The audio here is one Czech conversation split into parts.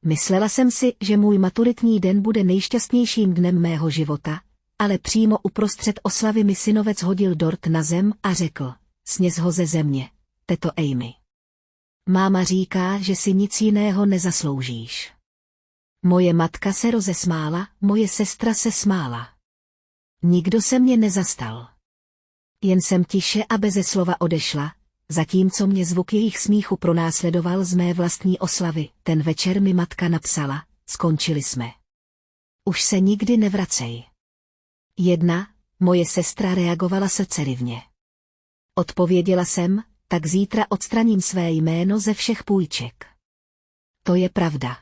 Myslela jsem si, že můj maturitní den bude nejšťastnějším dnem mého života, ale přímo uprostřed oslavy mi synovec hodil dort na zem a řekl, sněz ho ze země, teto Amy. Máma říká, že si nic jiného nezasloužíš. Moje matka se rozesmála, moje sestra se smála. Nikdo se mě nezastal. Jen jsem tiše a beze slova odešla, zatímco mě zvuk jejich smíchu pronásledoval z mé vlastní oslavy. Ten večer mi matka napsala, skončili jsme. Už se nikdy nevracej. Moje sestra reagovala srdcerivně. Odpověděla jsem, tak zítra odstraním své jméno ze všech půjček. To je pravda.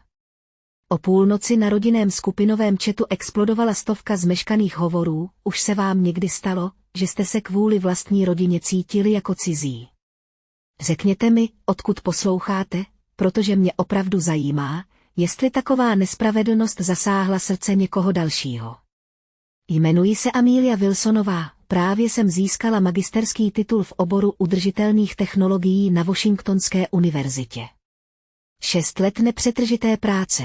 O půlnoci na rodinném skupinovém chatu explodovala stovka zmeškaných hovorů. Už se vám někdy stalo, že jste se kvůli vlastní rodině cítili jako cizí? Řekněte mi, odkud posloucháte, protože mě opravdu zajímá, jestli taková nespravedlnost zasáhla srdce někoho dalšího. Jmenuji se Amelia Wilsonová, právě jsem získala magisterský titul v oboru udržitelných technologií na Washingtonské univerzitě. 6 let nepřetržité práce.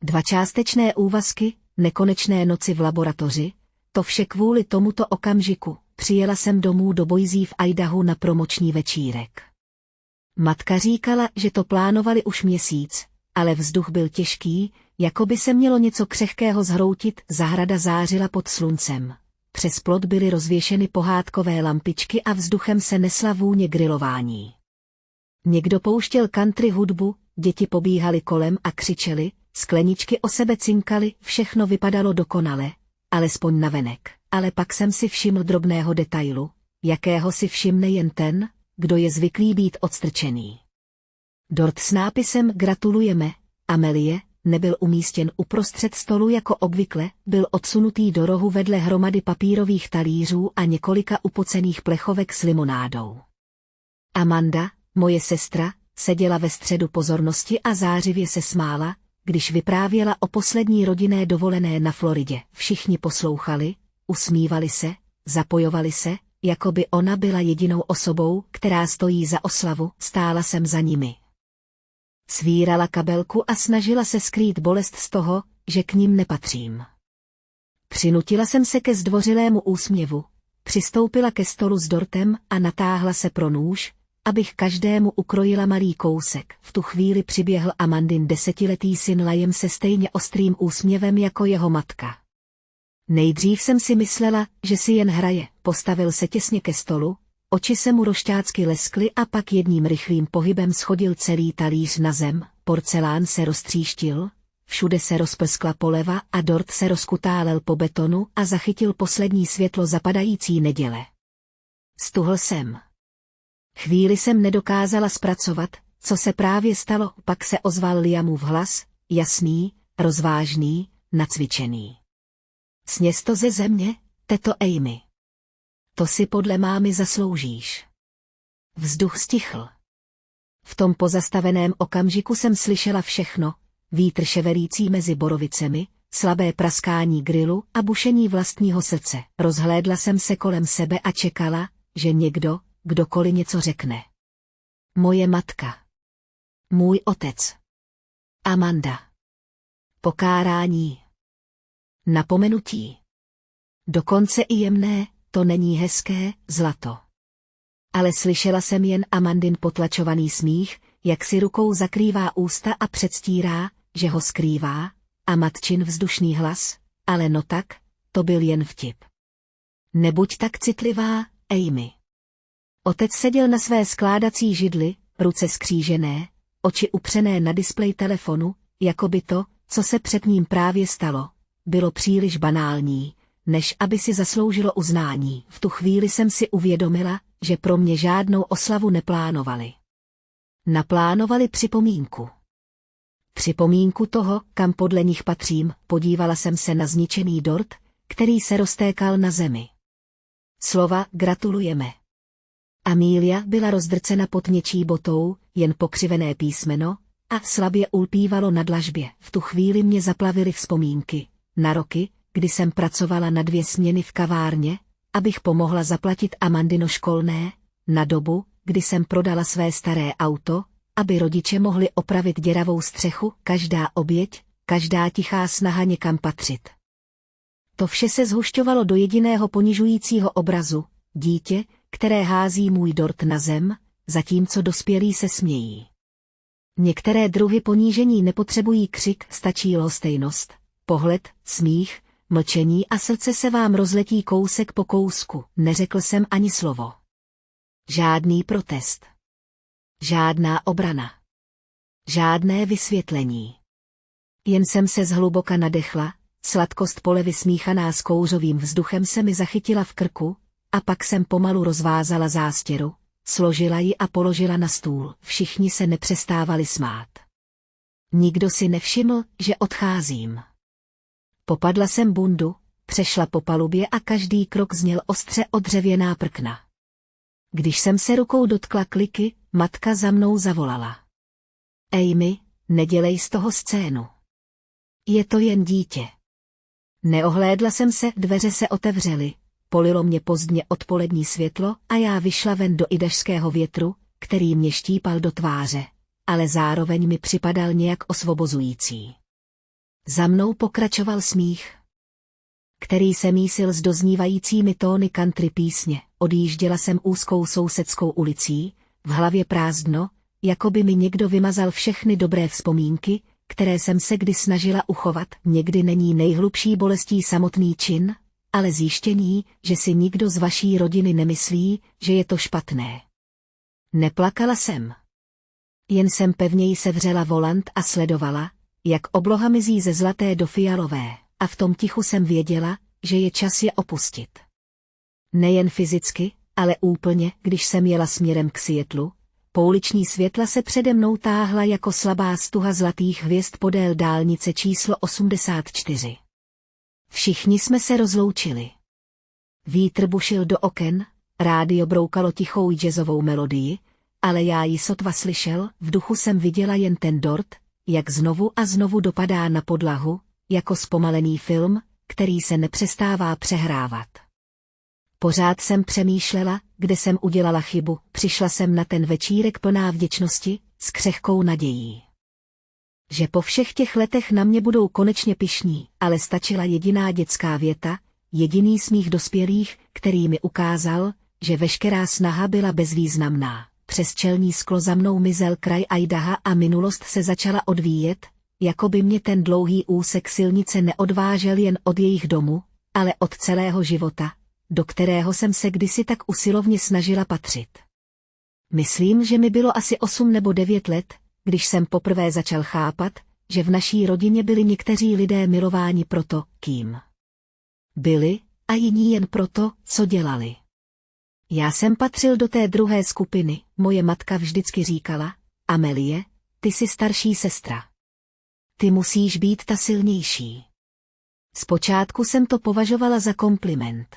2 částečné úvazky, nekonečné noci v laboratoři, to vše kvůli tomuto okamžiku. Přijela jsem domů do Boise v Idahu na promoční večírek. Matka říkala, že to plánovali už měsíc, ale vzduch byl těžký, jako by se mělo něco křehkého zhroutit. Zahrada zářila pod sluncem. Přes plot byly rozvěšeny pohádkové lampičky a vzduchem se nesla vůně grilování. Někdo pouštěl country hudbu, děti pobíhaly kolem a křičely, skleničky o sebe cinkaly, všechno vypadalo dokonale, alespoň navenek. Ale pak jsem si všiml drobného detailu, jakého si všimne jen ten, kdo je zvyklý být odstrčený. Dort s nápisem Gratulujeme, Amelie, nebyl umístěn uprostřed stolu jako obvykle, byl odsunutý do rohu vedle hromady papírových talířů a několika upocených plechovek s limonádou. Amanda, moje sestra, seděla ve středu pozornosti a zářivě se smála, když vyprávěla o poslední rodinné dovolené na Floridě. Všichni poslouchali, usmívali se, zapojovali se, jako by ona byla jedinou osobou, která stojí za oslavu. Stála jsem za nimi. Svírala kabelku a snažila se skrýt bolest z toho, že k ním nepatřím. Přinutila jsem se ke zdvořilému úsměvu, přistoupila ke stolu s dortem a natáhla se pro nůž, abych každému ukrojila malý kousek. V tu chvíli přiběhl Amandin 10letý syn Liam se stejně ostrým úsměvem jako jeho matka. Nejdřív jsem si myslela, že si jen hraje, postavil se těsně ke stolu, oči se mu rošťácky leskly a pak jedním rychlým pohybem schodil celý talíř na zem, porcelán se roztříštil, všude se rozplskla poleva a dort se rozkutálel po betonu a zachytil poslední světlo zapadající neděle. Stuhl jsem. Chvíli jsem nedokázala zpracovat, co se právě stalo, pak se ozval Liamův hlas, jasný, rozvážný, nacvičený. Sněz to ze země, teto Amy. To si podle mámy zasloužíš. Vzduch stichl. V tom pozastaveném okamžiku jsem slyšela všechno, vítr ševelící mezi borovicemi, slabé praskání grilu a bušení vlastního srdce. Rozhlédla jsem se kolem sebe a čekala, že někdo, kdokoliv něco řekne. Moje matka. Můj otec. Amanda. Pokárání. Napomenutí. Dokonce i jemné, to není hezké, zlato. Ale slyšela jsem jen Amandin potlačovaný smích, jak si rukou zakrývá ústa a předstírá, že ho skrývá, a matčin vzdušný hlas, ale no tak, to byl jen vtip. Nebuď tak citlivá, Amy. Otec seděl na své skládací židli, ruce skřížené, oči upřené na displej telefonu, jako by to, co se před ním právě stalo, bylo příliš banální, než aby si zasloužilo uznání. V tu chvíli jsem si uvědomila, že pro mě žádnou oslavu neplánovali. Naplánovali připomínku. Připomínku toho, kam podle nich patřím, podívala jsem se na zničený dort, který se roztékal na zemi. Slova gratulujeme. Amelia byla rozdrcena pod něčí botou, jen pokřivené písmeno, a slabě ulpívalo na dlažbě. V tu chvíli mě zaplavily vzpomínky na roky, kdy jsem pracovala na 2 směny v kavárně, abych pomohla zaplatit Amandino školné, na dobu, kdy jsem prodala své staré auto, aby rodiče mohli opravit děravou střechu, každá oběť, každá tichá snaha někam patřit. To vše se zhušťovalo do jediného ponižujícího obrazu, dítě, které hází můj dort na zem, zatímco dospělí se smějí. Některé druhy ponížení nepotřebují křik, stačí lhostejnost, pohled, smích, mlčení a srdce se vám rozletí kousek po kousku. Neřekl jsem ani slovo. Žádný protest. Žádná obrana. Žádné vysvětlení. Jen jsem se zhluboka nadechla, sladkost polevy smíchaná s kouřovým vzduchem se mi zachytila v krku, a pak jsem pomalu rozvázala zástěru, složila ji a položila na stůl. Všichni se nepřestávali smát. Nikdo si nevšiml, že odcházím. Popadla jsem bundu, přešla po palubě a každý krok zněl ostře odřevěná prkna. Když jsem se rukou dotkla kliky, matka za mnou zavolala. Amy, nedělej z toho scénu. Je to jen dítě. Neohlédla jsem se, dveře se otevřely, polilo mě pozdně odpolední světlo a já vyšla ven do idašského větru, který mě štípal do tváře, ale zároveň mi připadal nějak osvobozující. Za mnou pokračoval smích, který se mísil s doznívajícími tóny country písně. Odjížděla jsem úzkou sousedskou ulicí, v hlavě prázdno, jako by mi někdo vymazal všechny dobré vzpomínky, které jsem se kdy snažila uchovat. Někdy není nejhlubší bolestí samotný čin, ale zjištění, že si nikdo z vaší rodiny nemyslí, že je to špatné. Neplakala jsem. Jen jsem pevněji sevřela volant a sledovala, jak obloha mizí ze zlaté do fialové, a v tom tichu jsem věděla, že je čas je opustit. Nejen fyzicky, ale úplně, když jsem jela směrem k Seattlu, pouliční světla se přede mnou táhla jako slabá stuha zlatých hvězd podél dálnice číslo 84. Všichni jsme se rozloučili. Vítr bušil do oken, rádio broukalo tichou jazzovou melodii, ale já ji sotva slyšel, v duchu jsem viděla jen ten dort, jak znovu a znovu dopadá na podlahu, jako zpomalený film, který se nepřestává přehrávat. Pořád jsem přemýšlela, kde jsem udělala chybu, přišla jsem na ten večírek plná vděčnosti, s křehkou nadějí. Že po všech těch letech na mě budou konečně pyšní, ale stačila jediná dětská věta, jediný smích dospělých, který mi ukázal, že veškerá snaha byla bezvýznamná. Přes čelní sklo za mnou mizel kraj Idaha a minulost se začala odvíjet, jako by mě ten dlouhý úsek silnice neodvážel jen od jejich domu, ale od celého života, do kterého jsem se kdysi tak usilovně snažila patřit. Myslím, že mi bylo asi 8 nebo 9 let, když jsem poprvé začal chápat, že v naší rodině byli někteří lidé milováni proto, kým byli, a jiní jen proto, co dělali. Já jsem patřil do té druhé skupiny, moje matka vždycky říkala, Amelie, ty jsi starší sestra. Ty musíš být ta silnější. Zpočátku jsem to považovala za kompliment.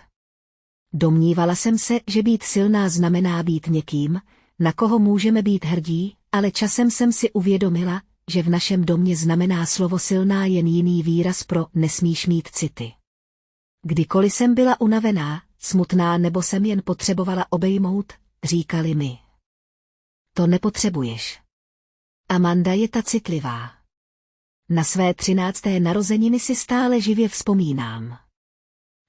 Domnívala jsem se, že být silná znamená být někým, na koho můžeme být hrdí, ale časem jsem si uvědomila, že v našem domě znamená slovo silná jen jiný výraz pro nesmíš mít city. Kdykoliv jsem byla unavená, smutná nebo jsem jen potřebovala obejmout, říkali mi. To nepotřebuješ. Amanda je ta citlivá. Na své 13. narozeniny si stále živě vzpomínám.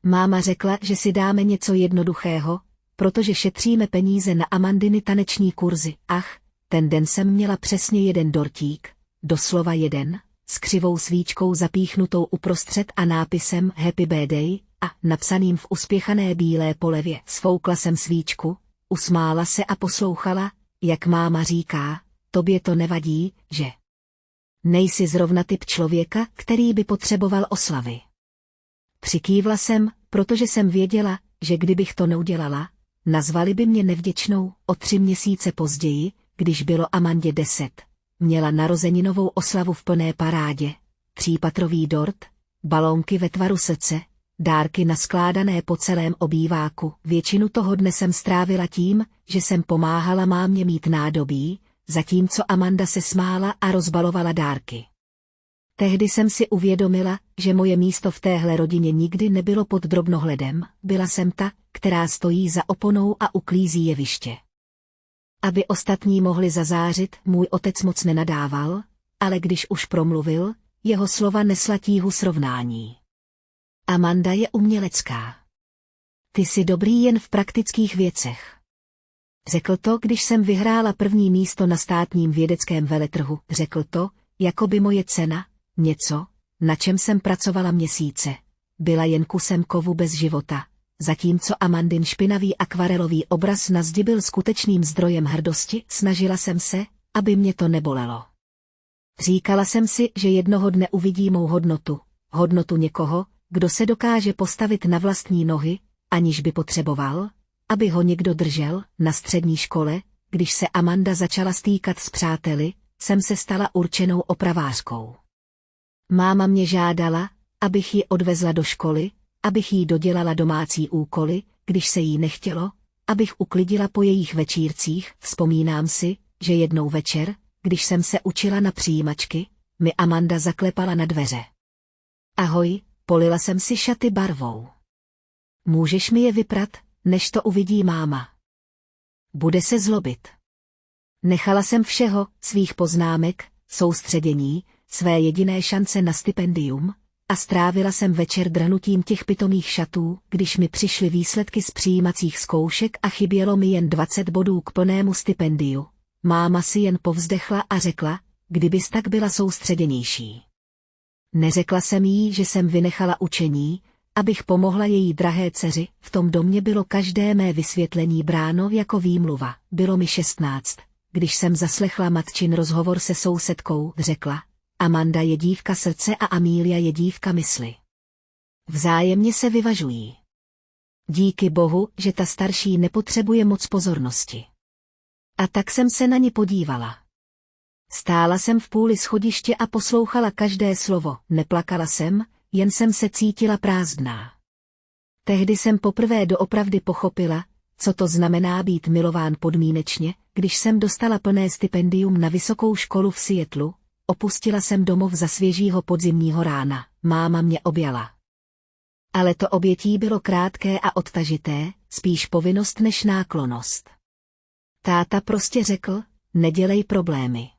Máma řekla, že si dáme něco jednoduchého, protože šetříme peníze na Amandiny taneční kurzy. Ach, ten den jsem měla přesně jeden dortík, doslova jeden, s křivou svíčkou zapíchnutou uprostřed a nápisem Happy Birthday a napsaným v uspěchané bílé polevě. Sfoukla jsem svíčku, usmála se a poslouchala, jak máma říká, tobě to nevadí, že nejsi zrovna typ člověka, který by potřeboval oslavy. Přikývla jsem, protože jsem věděla, že kdybych to neudělala, nazvali by mě nevděčnou. O 3 měsíce později, když bylo Amandě 10, měla narozeninovou oslavu v plné parádě, 3patrový dort, balónky ve tvaru srdce, dárky naskládané po celém obýváku. Většinu toho dne jsem strávila tím, že jsem pomáhala mámě mít nádobí, zatímco Amanda se smála a rozbalovala dárky. Tehdy jsem si uvědomila, že moje místo v téhle rodině nikdy nebylo pod drobnohledem, byla jsem ta, která stojí za oponou a uklízí jeviště. Aby ostatní mohli zazářit, můj otec moc nenadával, ale když už promluvil, jeho slova nesla tíhu srovnání. Amanda je umělecká. Ty jsi dobrý jen v praktických věcech. Řekl to, když jsem vyhrála první místo na státním vědeckém veletrhu. Řekl to, jako by moje cena, něco, na čem jsem pracovala měsíce, byla jen kusem kovu bez života, zatímco Amandin špinavý akvarelový obraz na zdi byl skutečným zdrojem hrdosti. Snažila jsem se, aby mě to nebolelo. Říkala jsem si, že jednoho dne uvidí mou hodnotu, hodnotu někoho, kdo se dokáže postavit na vlastní nohy, aniž by potřeboval, aby ho někdo držel. Na střední škole, když se Amanda začala stýkat s přáteli, jsem se stala určenou opravářkou. Máma mě žádala, abych ji odvezla do školy, abych jí dodělala domácí úkoly, když se jí nechtělo, abych uklidila po jejich večírcích. Vzpomínám si, že jednou večer, když jsem se učila na přijímačky, mi Amanda zaklepala na dveře. Ahoj, polila jsem si šaty barvou. Můžeš mi je vyprat, než to uvidí máma. Bude se zlobit. Nechala jsem všeho, svých poznámek, soustředění, své jediné šance na stipendium, a strávila jsem večer drhnutím těch pitomých šatů, když mi přišly výsledky z přijímacích zkoušek a chybělo mi jen 20 bodů k plnému stipendiu. Máma si jen povzdechla a řekla, kdybys tak byla soustředěnější. Neřekla jsem jí, že jsem vynechala učení, abych pomohla její drahé dceři. V tom domě bylo každé mé vysvětlení bráno jako výmluva. Bylo mi 16, když jsem zaslechla matčin rozhovor se sousedkou. Řekla, Amanda je dívka srdce a Amelia je dívka mysli. Vzájemně se vyvažují. Díky bohu, že ta starší nepotřebuje moc pozornosti. A tak jsem se na ni podívala. Stála jsem v půli schodiště a poslouchala každé slovo. Neplakala jsem, jen jsem se cítila prázdná. Tehdy jsem poprvé doopravdy pochopila, co to znamená být milován podmínečně. Když jsem dostala plné stipendium na vysokou školu v Seattlu, opustila jsem domov za svěžího podzimního rána. Máma mě objala. Ale to obětí bylo krátké a odtažité, spíš povinnost než náklonnost. Táta prostě řekl, nedělej problémy.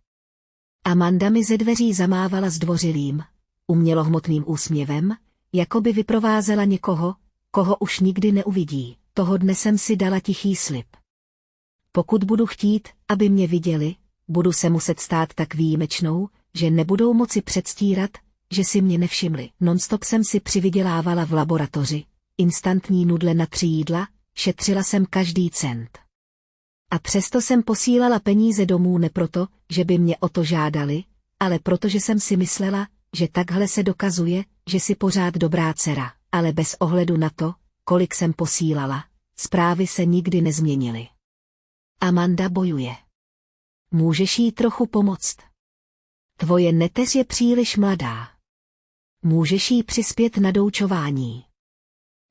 Amanda mi ze dveří zamávala zdvořilým, umělohmotným úsměvem, jako by vyprovázela někoho, koho už nikdy neuvidí. Toho dne jsem si dala tichý slib. Pokud budu chtít, aby mě viděli, budu se muset stát tak výjimečnou, že nebudou moci předstírat, že si mě nevšimli. Nonstop jsem si přivydělávala v laboratoři, instantní nudle na 3 jídla, šetřila jsem každý cent. A přesto jsem posílala peníze domů ne proto, že by mě o to žádali, ale protože jsem si myslela, že takhle se dokazuje, že si pořád dobrá dcera, ale bez ohledu na to, kolik jsem posílala, zprávy se nikdy nezměnily. Amanda bojuje. Můžeš jí trochu pomoct? Tvoje neteř je příliš mladá. Můžeš jí přispět na doučování.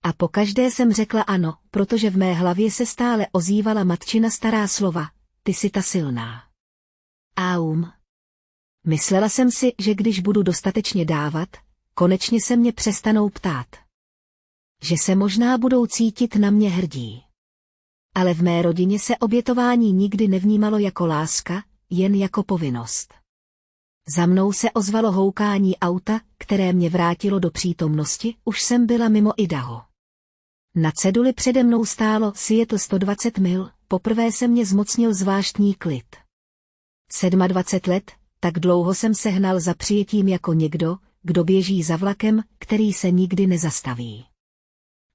A pokaždé jsem řekla ano, protože v mé hlavě se stále ozývala matčina stará slova, ty jsi ta silná. Myslela jsem si, že když budu dostatečně dávat, konečně se mě přestanou ptát. Že se možná budou cítit na mě hrdí. Ale v mé rodině se obětování nikdy nevnímalo jako láska, jen jako povinnost. Za mnou se ozvalo houkání auta, které mě vrátilo do přítomnosti, už jsem byla mimo Idaho. Na ceduli přede mnou stálo Seattle 120 mil, poprvé se mě zmocnil zvláštní klid. 27 let, tak dlouho jsem se hnal za přijetím jako někdo, kdo běží za vlakem, který se nikdy nezastaví.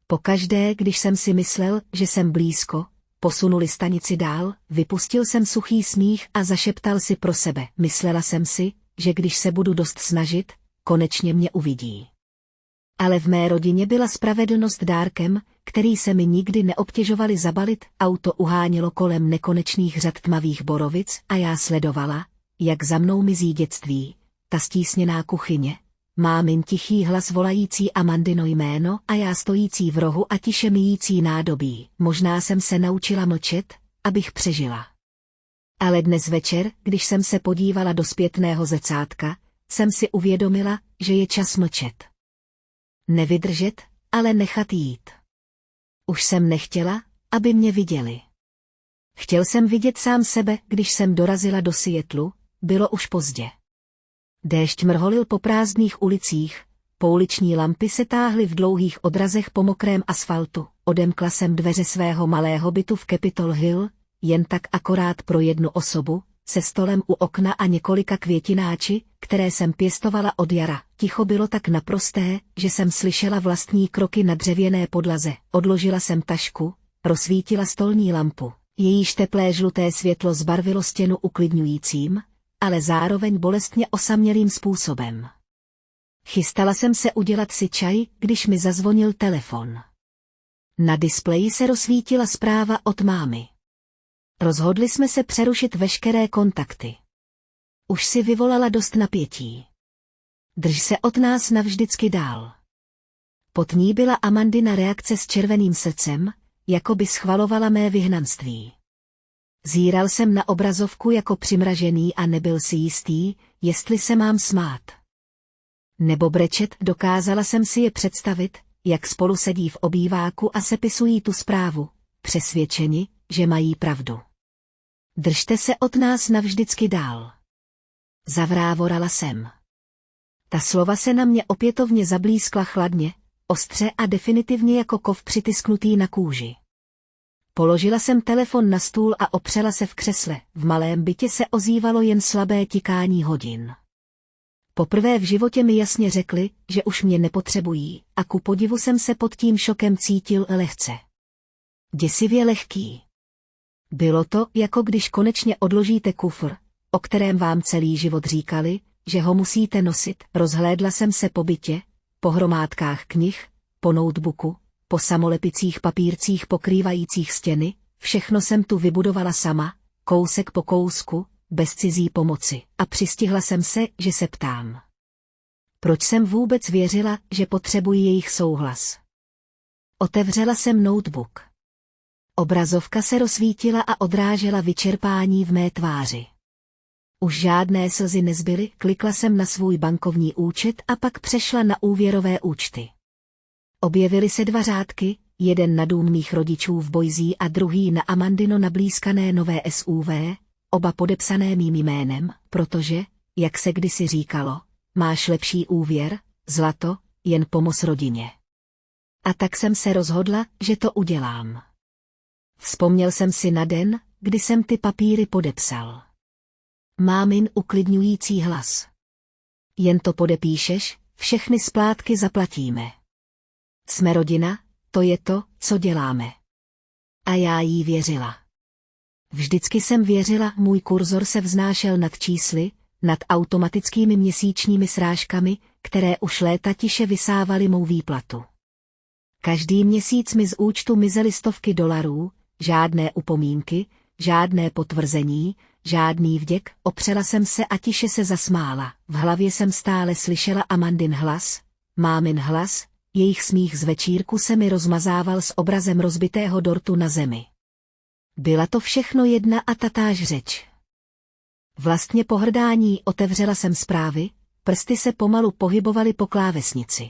Pokaždé, když jsem si myslel, že jsem blízko, posunuli stanici dál, vypustil jsem suchý smích a zašeptal si pro sebe. Myslela jsem si, že když se budu dost snažit, konečně mě uvidí. Ale v mé rodině byla spravedlnost dárkem, který se mi nikdy neobtěžovali zabalit. Auto uhánělo kolem nekonečných řad tmavých borovic a já sledovala, jak za mnou mizí dětství, ta stísněná kuchyně, mámin tichý hlas volající Amandino jméno a já stojící v rohu a tiše mijící nádobí. Možná jsem se naučila mlčet, abych přežila. Ale dnes večer, když jsem se podívala do zpětného zrcátka, jsem si uvědomila, že je čas mlčet. Nevydržet, ale nechat jít. Už jsem nechtěla, aby mě viděli. Chtěl jsem vidět sám sebe, když jsem dorazila do Seattlu, bylo už pozdě. Déšť mrholil po prázdných ulicích, pouliční lampy se táhly v dlouhých odrazech po mokrém asfaltu, odemkla jsem dveře svého malého bytu v Capitol Hill, jen tak akorát pro jednu osobu, se stolem u okna a několika květináči, které jsem pěstovala od jara. Ticho bylo tak naprosté, že jsem slyšela vlastní kroky na dřevěné podlaze. Odložila jsem tašku, rozsvítila stolní lampu. Jejíž teplé žluté světlo zbarvilo stěnu uklidňujícím, ale zároveň bolestně osamělým způsobem. Chystala jsem se udělat si čaj, když mi zazvonil telefon. Na displeji se rozsvítila zpráva od mámy. Rozhodli jsme se přerušit veškeré kontakty. Už si vyvolala dost napětí. Drž se od nás navždycky dál. Pod ní byla Amandina reakce s červeným srdcem, jako by schvalovala mé vyhnanství. Zíral jsem na obrazovku jako přimražený a nebyl si jistý, jestli se mám smát. Nebo brečet, dokázala jsem si je představit, jak spolu sedí v obýváku a sepisují tu zprávu, přesvědčeni, že mají pravdu. Držte se od nás navždycky dál. Zavrávorala jsem. Ta slova se na mě opětovně zablískla chladně, ostře a definitivně jako kov přitisknutý na kůži. Položila jsem telefon na stůl a opřela se v křesle. V malém bytě se ozývalo jen slabé tikání hodin. Poprvé v životě mi jasně řekli, že už mě nepotřebují, a ku podivu jsem se pod tím šokem cítil lehce. Děsivě lehký. Bylo to, jako když konečně odložíte kufr, o kterém vám celý život říkali, že ho musíte nosit. Rozhlédla jsem se po bytě, po hromádkách knih, po notebooku, po samolepicích papírcích pokrývajících stěny, všechno jsem tu vybudovala sama, kousek po kousku, bez cizí pomoci, a přistihla jsem se, že se ptám. Proč jsem vůbec věřila, že potřebuji jejich souhlas? Otevřela jsem notebook. Obrazovka se rozsvítila a odrážela vyčerpání v mé tváři. Už žádné slzy nezbyly, klikla jsem na svůj bankovní účet a pak přešla na úvěrové účty. Objevily se 2 řádky, jeden na dům mých rodičů v Boise a druhý na Amandino nablízkané nové SUV, oba podepsané mým jménem, protože, jak se kdysi říkalo, máš lepší úvěr, zlato, jen pomoz rodině. A tak jsem se rozhodla, že to udělám. Vzpomněl jsem si na den, kdy jsem ty papíry podepsal. Mámin uklidňující hlas. Jen to podepíšeš, všechny splátky zaplatíme. Jsme rodina, to je to, co děláme. A já jí věřila. Vždycky jsem věřila, můj kurzor se vznášel nad čísly, nad automatickými měsíčními srážkami, které už léta tiše vysávaly mou výplatu. Každý měsíc mi z účtu mizely stovky dolarů, žádné upomínky, žádné potvrzení, žádný vděk, opřela jsem se a tiše se zasmála. V hlavě jsem stále slyšela Amandin hlas, mámin hlas, jejich smích z večírku se mi rozmazával s obrazem rozbitého dortu na zemi. Byla to všechno jedna a tatáž řeč. Vlastně pohrdání, otevřela jsem zprávy, prsty se pomalu pohybovaly po klávesnici.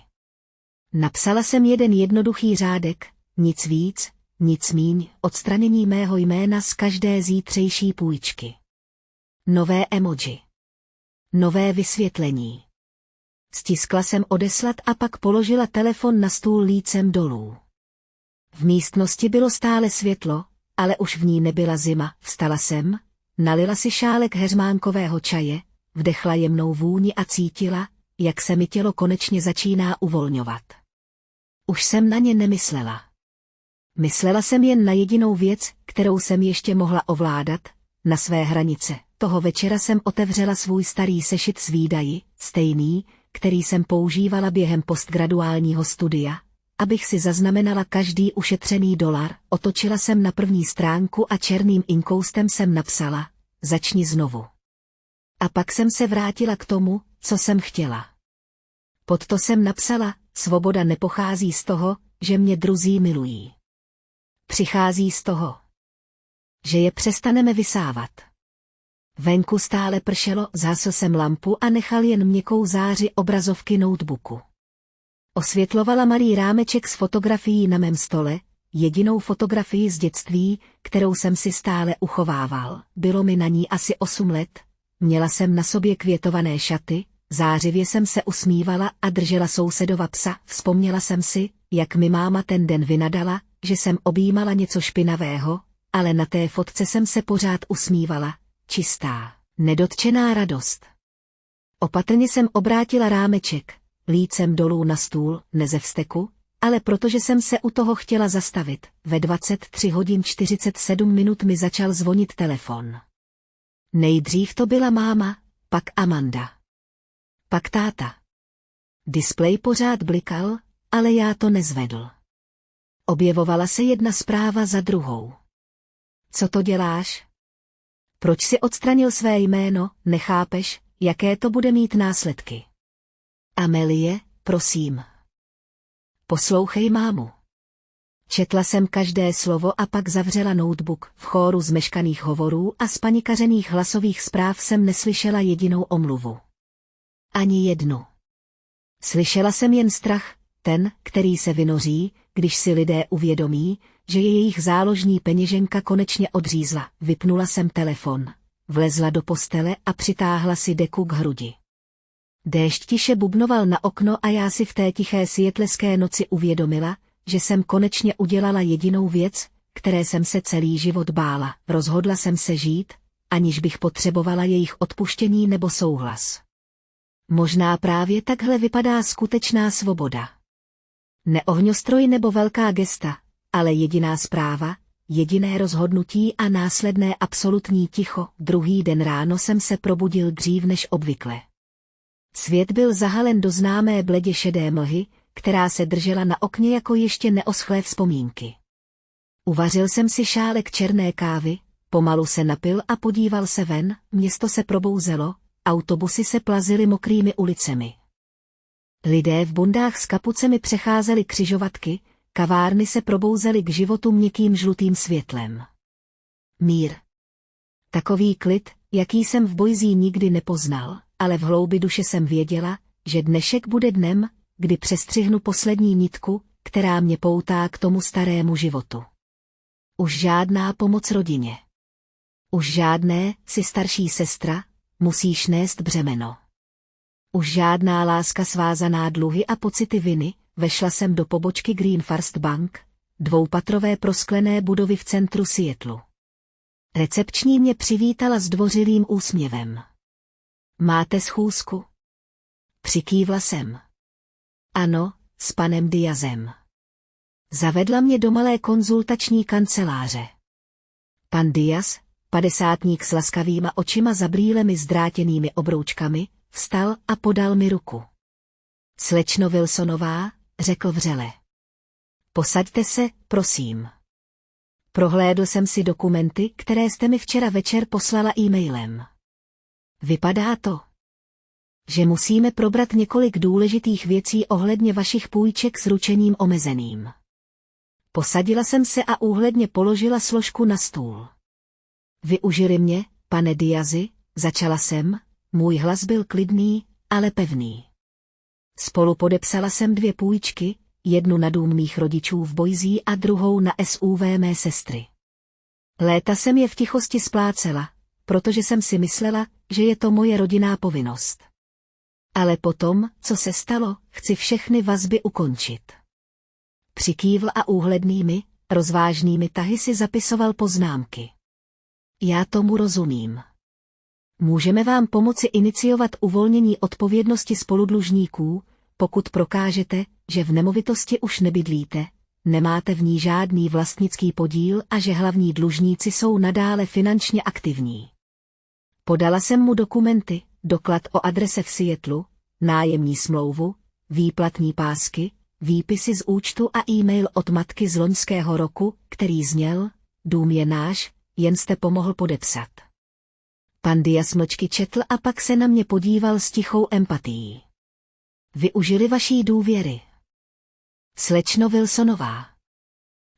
Napsala jsem jeden jednoduchý řádek, nic víc, nic míň, odstranění mého jména z každé zítřejší půjčky. Nové emoji. Nové vysvětlení. Stiskla jsem odeslat a pak položila telefon na stůl lícem dolů. V místnosti bylo stále světlo, ale už v ní nebyla zima. Vstala jsem, nalila si šálek heřmánkového čaje, vdechla jemnou vůni a cítila, jak se mi tělo konečně začíná uvolňovat. Už jsem na ně nemyslela. Myslela jsem jen na jedinou věc, kterou jsem ještě mohla ovládat, na své hranice. Toho večera jsem otevřela svůj starý sešit s výdaji, stejný, který jsem používala během postgraduálního studia, abych si zaznamenala každý ušetřený dolar, otočila jsem na první stránku a černým inkoustem jsem napsala, začni znovu. A pak jsem se vrátila k tomu, co jsem chtěla. Pod to jsem napsala, svoboda nepochází z toho, že mě druzí milují. Přichází z toho, že je přestaneme vysávat. Venku stále pršelo, zhasl jsem lampu a nechal jen měkkou záři obrazovky notebooku. Osvětlovala malý rámeček s fotografií na mém stole, jedinou fotografii z dětství, kterou jsem si stále uchovával. Bylo mi na ní asi 8 let, měla jsem na sobě květované šaty, zářivě jsem se usmívala a držela sousedova psa. Vzpomněla jsem si, jak mi máma ten den vynadala, že jsem objímala něco špinavého, ale na té fotce jsem se pořád usmívala, čistá, nedotčená radost. Opatrně jsem obrátila rámeček, lícem dolů na stůl, ne ze vzteku, ale protože jsem se u toho chtěla zastavit. Ve 23 hodin 47 minut mi začal zvonit telefon. Nejdřív to byla máma, pak Amanda. Pak táta. Displej pořád blikal, ale já to nezvedl. Objevovala se jedna zpráva za druhou. Co to děláš? Proč si odstranil své jméno, nechápeš, jaké to bude mít následky? Amelie, prosím. Poslouchej mámu. Četla jsem každé slovo a pak zavřela notebook. V chóru zmeškaných hovorů a spanikařených hlasových zpráv jsem neslyšela jedinou omluvu. Ani jednu. Slyšela jsem jen strach, ten, který se vynoří, když si lidé uvědomí, že je jejich záložní peněženka konečně odřízla. Vypnula jsem telefon, vlezla do postele a přitáhla si deku k hrudi. Déšť tiše bubnoval na okno a já si v té tiché sietleské noci uvědomila, že jsem konečně udělala jedinou věc, které jsem se celý život bála. Rozhodla jsem se žít, aniž bych potřebovala jejich odpuštění nebo souhlas. Možná právě takhle vypadá skutečná svoboda. Ne ohňostroj nebo velká gesta, ale jediná zpráva, jediné rozhodnutí a následné absolutní ticho. Druhý den ráno jsem se probudil dřív než obvykle. Svět byl zahalen do známé bledě šedé mlhy, která se držela na okně jako ještě neoschlé vzpomínky. Uvařil jsem si šálek černé kávy, pomalu se napil a podíval se ven. Město se probouzelo, autobusy se plazily mokrými ulicemi. Lidé v bundách s kapucemi přecházeli křižovatky, kavárny se probouzely k životu měkkým žlutým světlem. Mír. Takový klid, jaký jsem v Boise nikdy nepoznal, ale v hloubi duše jsem věděla, že dnešek bude dnem, kdy přestřihnu poslední nitku, která mě poutá k tomu starému životu. Už žádná pomoc rodině. Už žádné, jsi starší sestra, musíš nést břemeno. Už žádná láska svázaná dluhy a pocity viny. Vešla jsem do pobočky Green First Bank, dvoupatrové prosklené budovy v centru Seattlu. Recepční mě přivítala zdvořilým úsměvem. Máte schůzku? Přikývla jsem. Ano, s panem Diazem. Zavedla mě do malé konzultační kanceláře. Pan Diaz, padesátník s laskavýma očima za brýlemi s drátěnými obroučkami, vstal a podal mi ruku. Slečno Wilsonová, řekl vřele. Posaďte se, prosím. Prohlédl jsem si dokumenty, které jste mi včera večer poslala e-mailem. Vypadá to, že musíme probrat několik důležitých věcí ohledně vašich půjček s ručením omezeným. Posadila jsem se a úhledně položila složku na stůl. Využili mě, pane Diazi, začala jsem, můj hlas byl klidný, ale pevný. Spolu podepsala jsem 2 půjčky, jednu na dům mých rodičů v Boise a druhou na SUV mé sestry. Léta jsem je v tichosti splácela, protože jsem si myslela, že je to moje rodinná povinnost. Ale potom, co se stalo, chci všechny vazby ukončit. Přikývl a úhlednými, rozvážnými tahy si zapisoval poznámky. Já tomu rozumím. Můžeme vám pomoci iniciovat uvolnění odpovědnosti spoludlužníků, pokud prokážete, že v nemovitosti už nebydlíte, nemáte v ní žádný vlastnický podíl a že hlavní dlužníci jsou nadále finančně aktivní. Podala jsem mu dokumenty, doklad o adrese v Seattlu, nájemní smlouvu, výplatní pásky, výpisy z účtu a e-mail od matky z loňského roku, který zněl: dům je náš, jen jste pomohl podepsat. Pan Diaz mlčky četl a pak se na mě podíval s tichou empatií. Využili vaší důvěry. Slečno Wilsonová.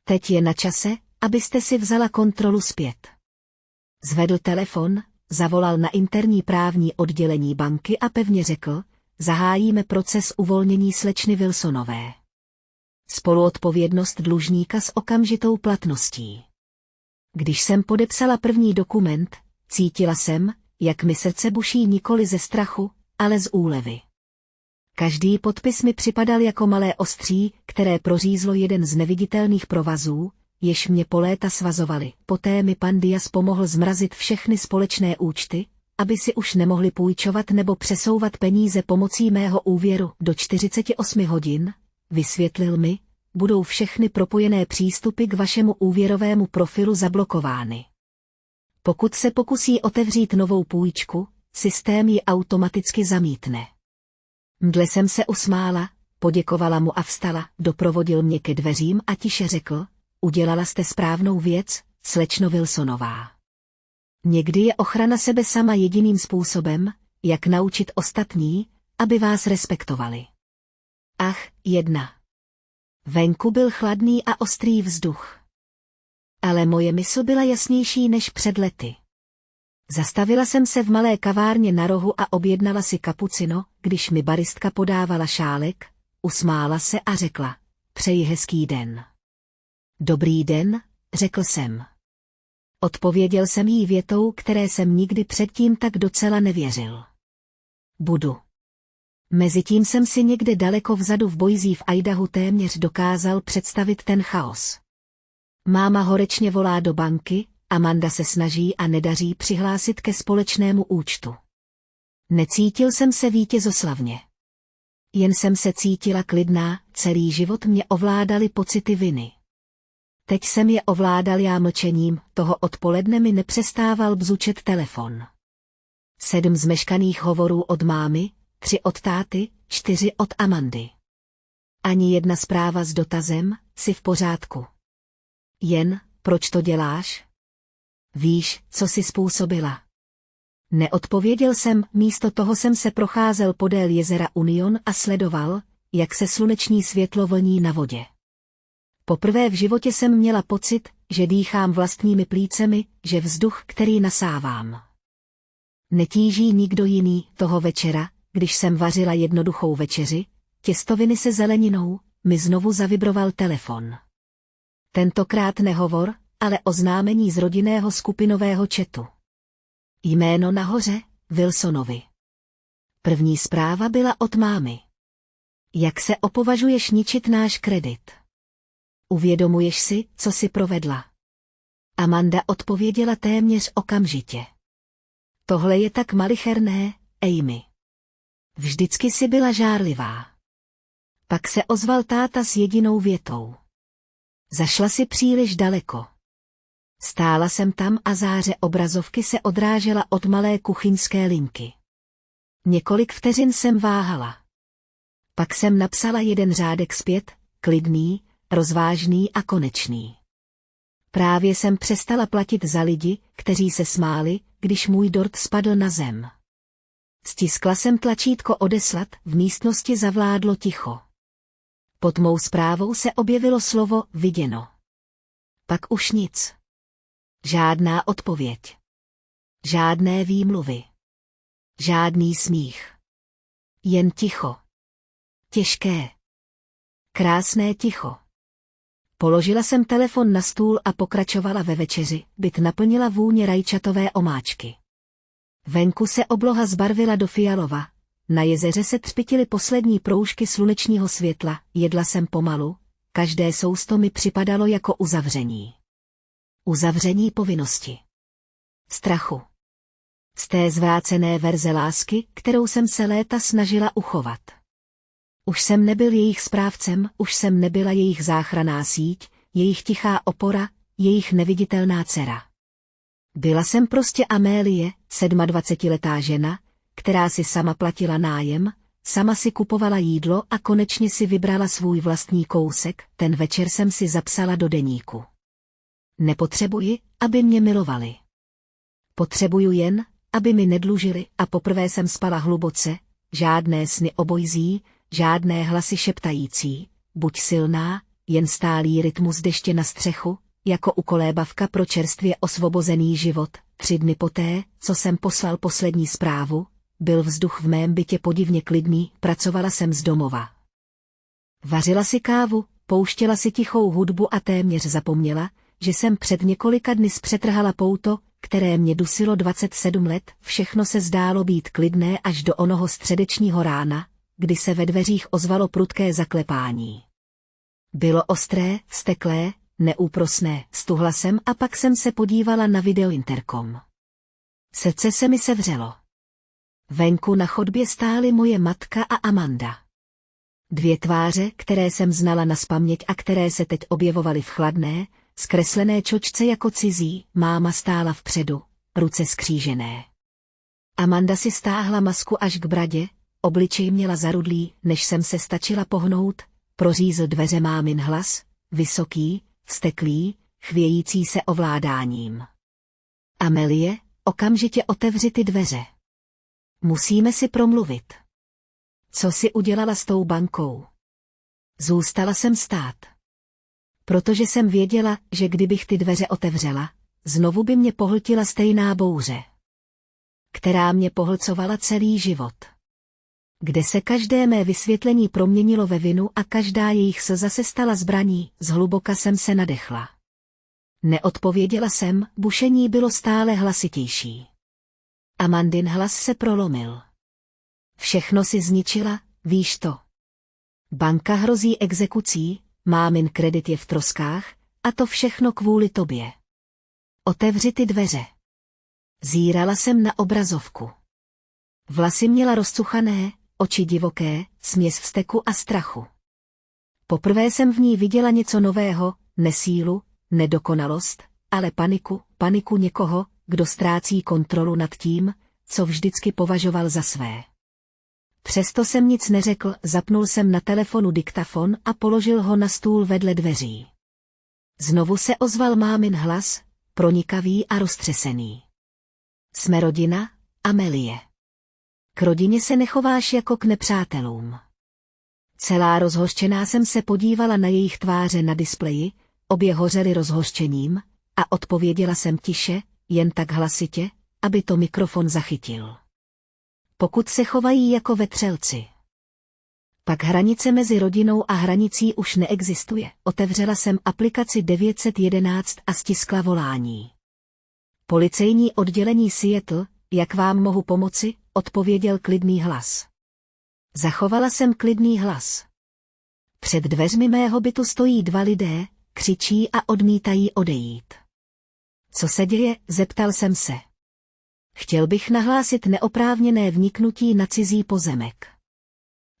Teď je na čase, abyste si vzala kontrolu zpět. Zvedl telefon, zavolal na interní právní oddělení banky a pevně řekl: zahájíme proces uvolnění slečny Wilsonové. Spoluodpovědnost dlužníka s okamžitou platností. Když jsem podepsala první dokument, cítila jsem, jak mi srdce buší nikoli ze strachu, ale z úlevy. Každý podpis mi připadal jako malé ostří, které prořízlo jeden z neviditelných provazů, jež mě po léta svazovaly. Poté mi pan Diaz pomohl zmrazit všechny společné účty, aby si už nemohli půjčovat nebo přesouvat peníze pomocí mého úvěru do 48 hodin, vysvětlil mi, budou všechny propojené přístupy k vašemu úvěrovému profilu zablokovány. Pokud se pokusí otevřít novou půjčku, systém ji automaticky zamítne. Mdle jsem se usmála, poděkovala mu a vstala, doprovodil mě ke dveřím a tiše řekl, udělala jste správnou věc, slečno Wilsonová. Někdy je ochrana sebe sama jediným způsobem, jak naučit ostatní, aby vás respektovali. Ach, jedna. Venku byl chladný a ostrý vzduch. Ale moje mysl byla jasnější než před lety. Zastavila jsem se v malé kavárně na rohu a objednala si kapucino, když mi baristka podávala šálek, usmála se a řekla, přeji hezký den. Dobrý den, řekl jsem. Odpověděl jsem jí větou, které jsem nikdy předtím tak docela nevěřil. Budu. Mezitím jsem si někde daleko vzadu v Boise v Idahu téměř dokázal představit ten chaos. Máma horečně volá do banky, Amanda se snaží a nedaří přihlásit ke společnému účtu. Necítil jsem se vítězoslavně. Jen jsem se cítila klidná, celý život mě ovládaly pocity viny. Teď jsem je ovládal já mlčením, toho odpoledne mi nepřestával bzučet telefon. 7 zmeškaných hovorů od mámy, 3 od táty, 4 od Amandy. Ani jedna zpráva s dotazem, jsi v pořádku. Jen, proč to děláš? Víš, co jsi způsobila? Neodpověděl jsem, místo toho jsem se procházel podél jezera Union a sledoval, jak se sluneční světlo vlní na vodě. Poprvé v životě jsem měla pocit, že dýchám vlastními plícemi, že vzduch, který nasávám, netíží nikdo jiný. Toho večera, když jsem vařila jednoduchou večeři, těstoviny se zeleninou, mi znovu zavibroval telefon. Tentokrát nehovor, ale oznámení z rodinného skupinového chatu. Jméno nahoře, Wilsonovi. První zpráva byla od mámy. Jak se opovažuješ ničit náš kredit? Uvědomuješ si, co jsi provedla? Amanda odpověděla téměř okamžitě. Tohle je tak malicherné, Amy. Vždycky jsi byla žárlivá. Pak se ozval táta s jedinou větou. Zašla si příliš daleko. Stála jsem tam a záře obrazovky se odrážela od malé kuchyňské linky. Několik vteřin jsem váhala. Pak jsem napsala jeden řádek zpět, klidný, rozvážný a konečný. Právě jsem přestala platit za lidi, kteří se smáli, když můj dort spadl na zem. Stiskla jsem tlačítko odeslat, v místnosti zavládlo ticho. Pod mou zprávou se objevilo slovo viděno. Pak už nic. Žádná odpověď. Žádné výmluvy. Žádný smích. Jen ticho. Těžké. Krásné ticho. Položila jsem telefon na stůl a pokračovala ve večeři, byt naplnila vůně rajčatové omáčky. Venku se obloha zbarvila do fialova, na jezeře se třpytily poslední proužky slunečního světla, jedla jsem pomalu, každé sousto mi připadalo jako uzavření. Uzavření povinnosti. Strachu. Z té zvrácené verze lásky, kterou jsem se léta snažila uchovat. Už jsem nebyl jejich správcem, už jsem nebyla jejich záchranná síť, jejich tichá opora, jejich neviditelná dcera. Byla jsem prostě Amélie, 27letá žena, která si sama platila nájem, sama si kupovala jídlo a konečně si vybrala svůj vlastní kousek. Ten večer jsem si zapsala do deníku. Nepotřebuji, aby mě milovali. Potřebuju jen, aby mi nedlužili, a poprvé jsem spala hluboce, žádné sny o Boise, žádné hlasy šeptající, buď silná, jen stálý rytmus deště na střechu, jako ukolébavka pro čerstvě osvobozený život. 3 dny poté, co jsem poslal poslední zprávu, byl vzduch v mém bytě podivně klidný, pracovala jsem z domova. Vařila si kávu, pouštěla si tichou hudbu a téměř zapomněla, že jsem před několika dny zpřetrhala pouto, které mě dusilo 27 let, všechno se zdálo být klidné až do onoho středečního rána, kdy se ve dveřích ozvalo prudké zaklepání. Bylo ostré, vzteklé, neúprosné, stuhla jsem a pak jsem se podívala na videointerkom. Srdce se mi sevřelo. Venku na chodbě stály moje matka a Amanda. Dvě tváře, které jsem znala nazpaměť a které se teď objevovaly v chladné, zkreslené čočce jako cizí, máma stála vpředu, ruce skřížené. Amanda si stáhla masku až k bradě, obličej měla zarudlý, než jsem se stačila pohnout, prořízl dveře mámin hlas, vysoký, vzteklý, chvějící se ovládáním. Amelie, okamžitě otevři ty dveře. Musíme si promluvit. Co jsi udělala s tou bankou? Zůstala jsem stát. Protože jsem věděla, že kdybych ty dveře otevřela, znovu by mě pohltila stejná bouře, která mě pohlcovala celý život. Kde se každé mé vysvětlení proměnilo ve vinu a každá jejich slza se stala zbraní, zhluboka jsem se nadechla. Neodpověděla jsem, bušení bylo stále hlasitější. Amandin hlas se prolomil. Všechno si zničila, víš to. Banka hrozí exekucí, mámin kredit je v troskách, a to všechno kvůli tobě. Otevři ty dveře. Zírala jsem na obrazovku. Vlasy měla rozcuchané, oči divoké, směs vzteku a strachu. Poprvé jsem v ní viděla něco nového, nesílu, nedokonalost, ale paniku někoho, kdo ztrácí kontrolu nad tím, co vždycky považoval za své. Přesto jsem nic neřekl, zapnul jsem na telefonu diktafon a položil ho na stůl vedle dveří. Znovu se ozval mámin hlas, pronikavý a roztřesený. Jsme rodina, Amelie. K rodině se nechováš jako k nepřátelům. Celá rozhořčená jsem se podívala na jejich tváře na displeji, obě hořely rozhořčením, a odpověděla jsem tiše, jen tak hlasitě, aby to mikrofon zachytil. Pokud se chovají jako vetřelci. Pak hranice mezi rodinou a hranicí už neexistuje. Otevřela jsem aplikaci 911 a stiskla volání. Policejní oddělení Seattle, jak vám mohu pomoci, odpověděl klidný hlas. Zachovala jsem klidný hlas. Před dveřmi mého bytu stojí dva lidé, křičí a odmítají odejít. Co se děje, zeptal jsem se. Chtěl bych nahlásit neoprávněné vniknutí na cizí pozemek.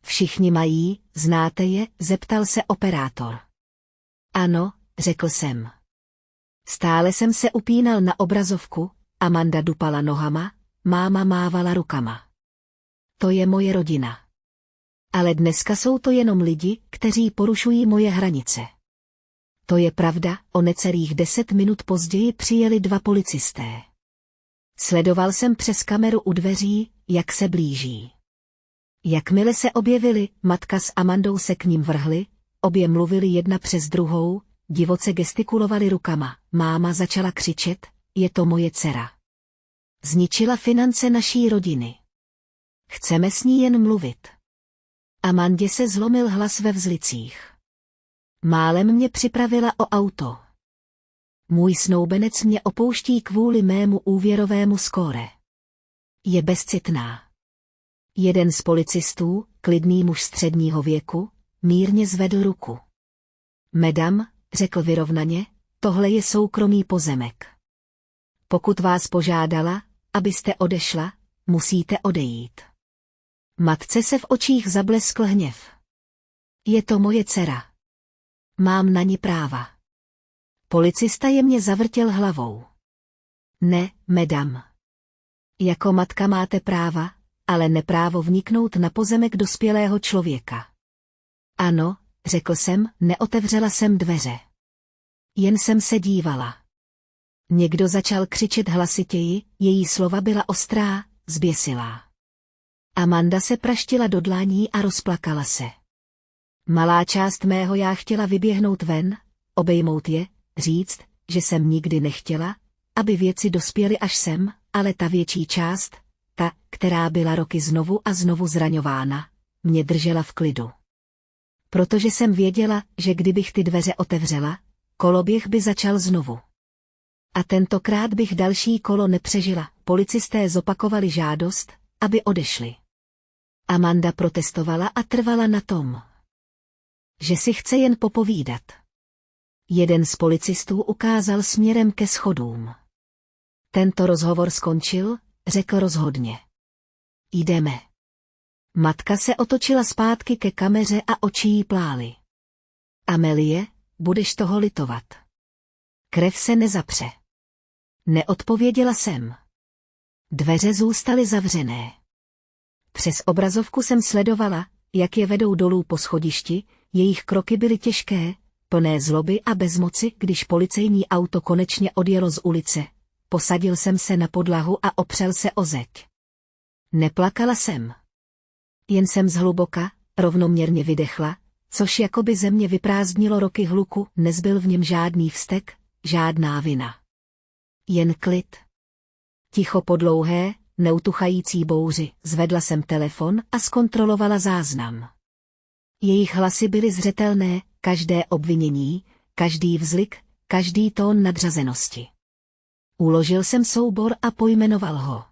Všichni mají, znáte je, zeptal se operátor. Ano, řekl jsem. Stále jsem se upínal na obrazovku, Amanda dupala nohama, máma mávala rukama. To je moje rodina. Ale dneska jsou to jenom lidi, kteří porušují moje hranice. To je pravda, o necelých 10 minut později přijeli dva policisté. Sledoval jsem přes kameru u dveří, jak se blíží. Jakmile se objevili, matka s Amandou se k ním vrhli, obě mluvili jedna přes druhou, divoce gestikulovali rukama, máma začala křičet, je to moje dcera. Zničila finance naší rodiny. Chceme s ní jen mluvit. Amandě se zlomil hlas ve vzlicích. Málem mě připravila o auto. Můj snoubenec mě opouští kvůli mému úvěrovému skóre. Je bezcitná. Jeden z policistů, klidný muž středního věku, mírně zvedl ruku. Madam, řekl vyrovnaně, tohle je soukromý pozemek. Pokud vás požádala, abyste odešla, musíte odejít. Matce se v očích zableskl hněv. Je to moje dcera. Mám na ni práva. Policista jemně zavrtěl hlavou. Ne, madam. Jako matka máte práva, ale neprávo vniknout na pozemek dospělého člověka. Ano, řekl jsem, neotevřela jsem dveře. Jen jsem se dívala. Někdo začal křičet hlasitěji, její slova byla ostrá, zběsilá. Amanda se praštila do dlaní a rozplakala se. Malá část mého já chtěla vyběhnout ven, obejmout je, říct, že jsem nikdy nechtěla, aby věci dospěly až sem, ale ta větší část, ta, která byla roky znovu a znovu zraňována, mě držela v klidu. Protože jsem věděla, že kdybych ty dveře otevřela, koloběh by začal znovu. A tentokrát bych další kolo nepřežila. Policisté zopakovali žádost, aby odešli. Amanda protestovala a trvala na tom, že si chce jen popovídat. Jeden z policistů ukázal směrem ke schodům. Tento rozhovor skončil, řekl rozhodně. Jdeme. Matka se otočila zpátky ke kameře a oči jí plály. Amelie, budeš toho litovat. Krev se nezapře. Neodpověděla jsem. Dveře zůstaly zavřené. Přes obrazovku jsem sledovala, jak je vedou dolů po schodišti, jejich kroky byly těžké, plné zloby a bezmoci, když policejní auto konečně odjelo z ulice. Posadil jsem se na podlahu a opřel se o zeď. Neplakala jsem. Jen jsem zhluboka, rovnoměrně vydechla, což jakoby ze mě vyprázdnilo roky hluku, nezbyl v něm žádný vztek, žádná vina. Jen klid. Ticho po dlouhé, neutuchající bouři, zvedla jsem telefon a zkontrolovala záznam. Jejich hlasy byly zřetelné, každé obvinění, každý vzlik, každý tón nadřazenosti. Uložil jsem soubor a pojmenoval ho.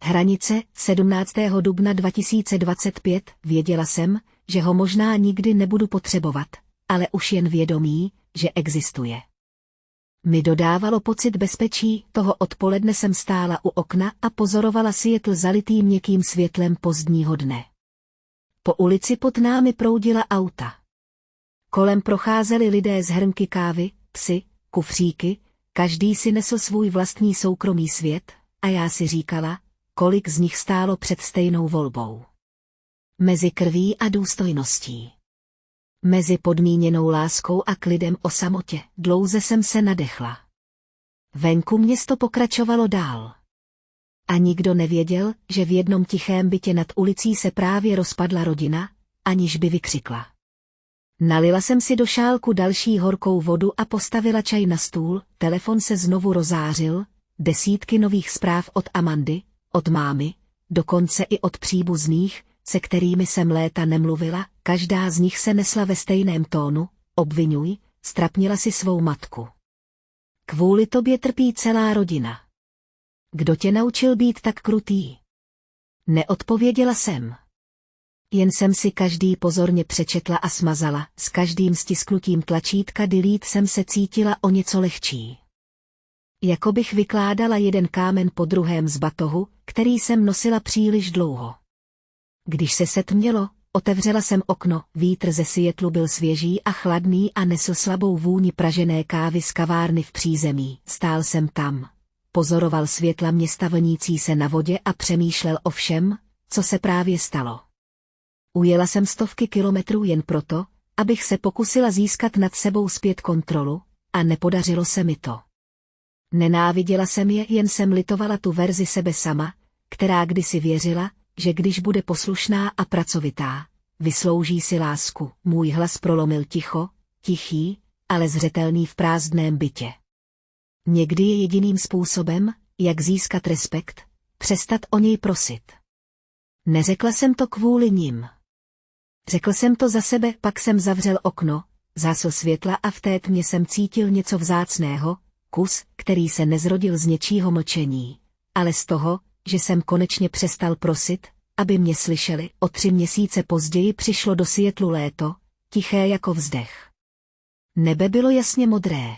Hranice, 17. dubna 2025, věděla jsem, že ho možná nikdy nebudu potřebovat, ale už jen vědomí, že existuje. Mi dodávalo pocit bezpečí, toho odpoledne jsem stála u okna a pozorovala Seattle zalitý měkkým světlem pozdního dne. Po ulici pod námi proudila auta. Kolem procházeli lidé z hrnky kávy, psy, kufříky, každý si nesl svůj vlastní soukromý svět, a já si říkala, kolik z nich stálo před stejnou volbou. Mezi krví a důstojností. Mezi podmíněnou láskou a klidem o samotě, dlouze jsem se nadechla. Venku město pokračovalo dál. A nikdo nevěděl, že v jednom tichém bytě nad ulicí se právě rozpadla rodina, aniž by vykřikla. Nalila jsem si do šálku další horkou vodu a postavila čaj na stůl, telefon se znovu rozářil, desítky nových zpráv od Amandy, od mámy, dokonce i od příbuzných, se kterými jsem léta nemluvila, každá z nich se nesla ve stejném tónu, obviňuj, strapnila si svou matku. Kvůli tobě trpí celá rodina. Kdo tě naučil být tak krutý? Neodpověděla jsem. Jen jsem si každý pozorně přečetla a smazala, s každým stisknutím tlačítka delete jsem se cítila o něco lehčí. Jako bych vykládala jeden kámen po druhém z batohu, který jsem nosila příliš dlouho. Když se setmělo, otevřela jsem okno, vítr ze Seattlu byl svěží a chladný a nesl slabou vůni pražené kávy z kavárny v přízemí. Stál jsem tam, pozoroval světla města vlnící se na vodě a přemýšlel o všem, co se právě stalo. Ujela jsem stovky kilometrů jen proto, abych se pokusila získat nad sebou zpět kontrolu, a nepodařilo se mi to. Nenáviděla jsem je, jen jsem litovala tu verzi sebe sama, která kdysi věřila, že když bude poslušná a pracovitá, vyslouží si lásku. Můj hlas prolomil ticho, tichý, ale zřetelný v prázdném bytě. Někdy je jediným způsobem, jak získat respekt, přestat o něj prosit. Neřekla jsem to kvůli nim. Řekl jsem to za sebe, pak jsem zavřel okno, zhasl světla a v té tmě jsem cítil něco vzácného, kus, který se nezrodil z něčího mlčení, ale z toho, že jsem konečně přestal prosit, aby mě slyšeli. O 3 měsíce později přišlo do Seattlu léto, tiché jako vzdech. Nebe bylo jasně modré.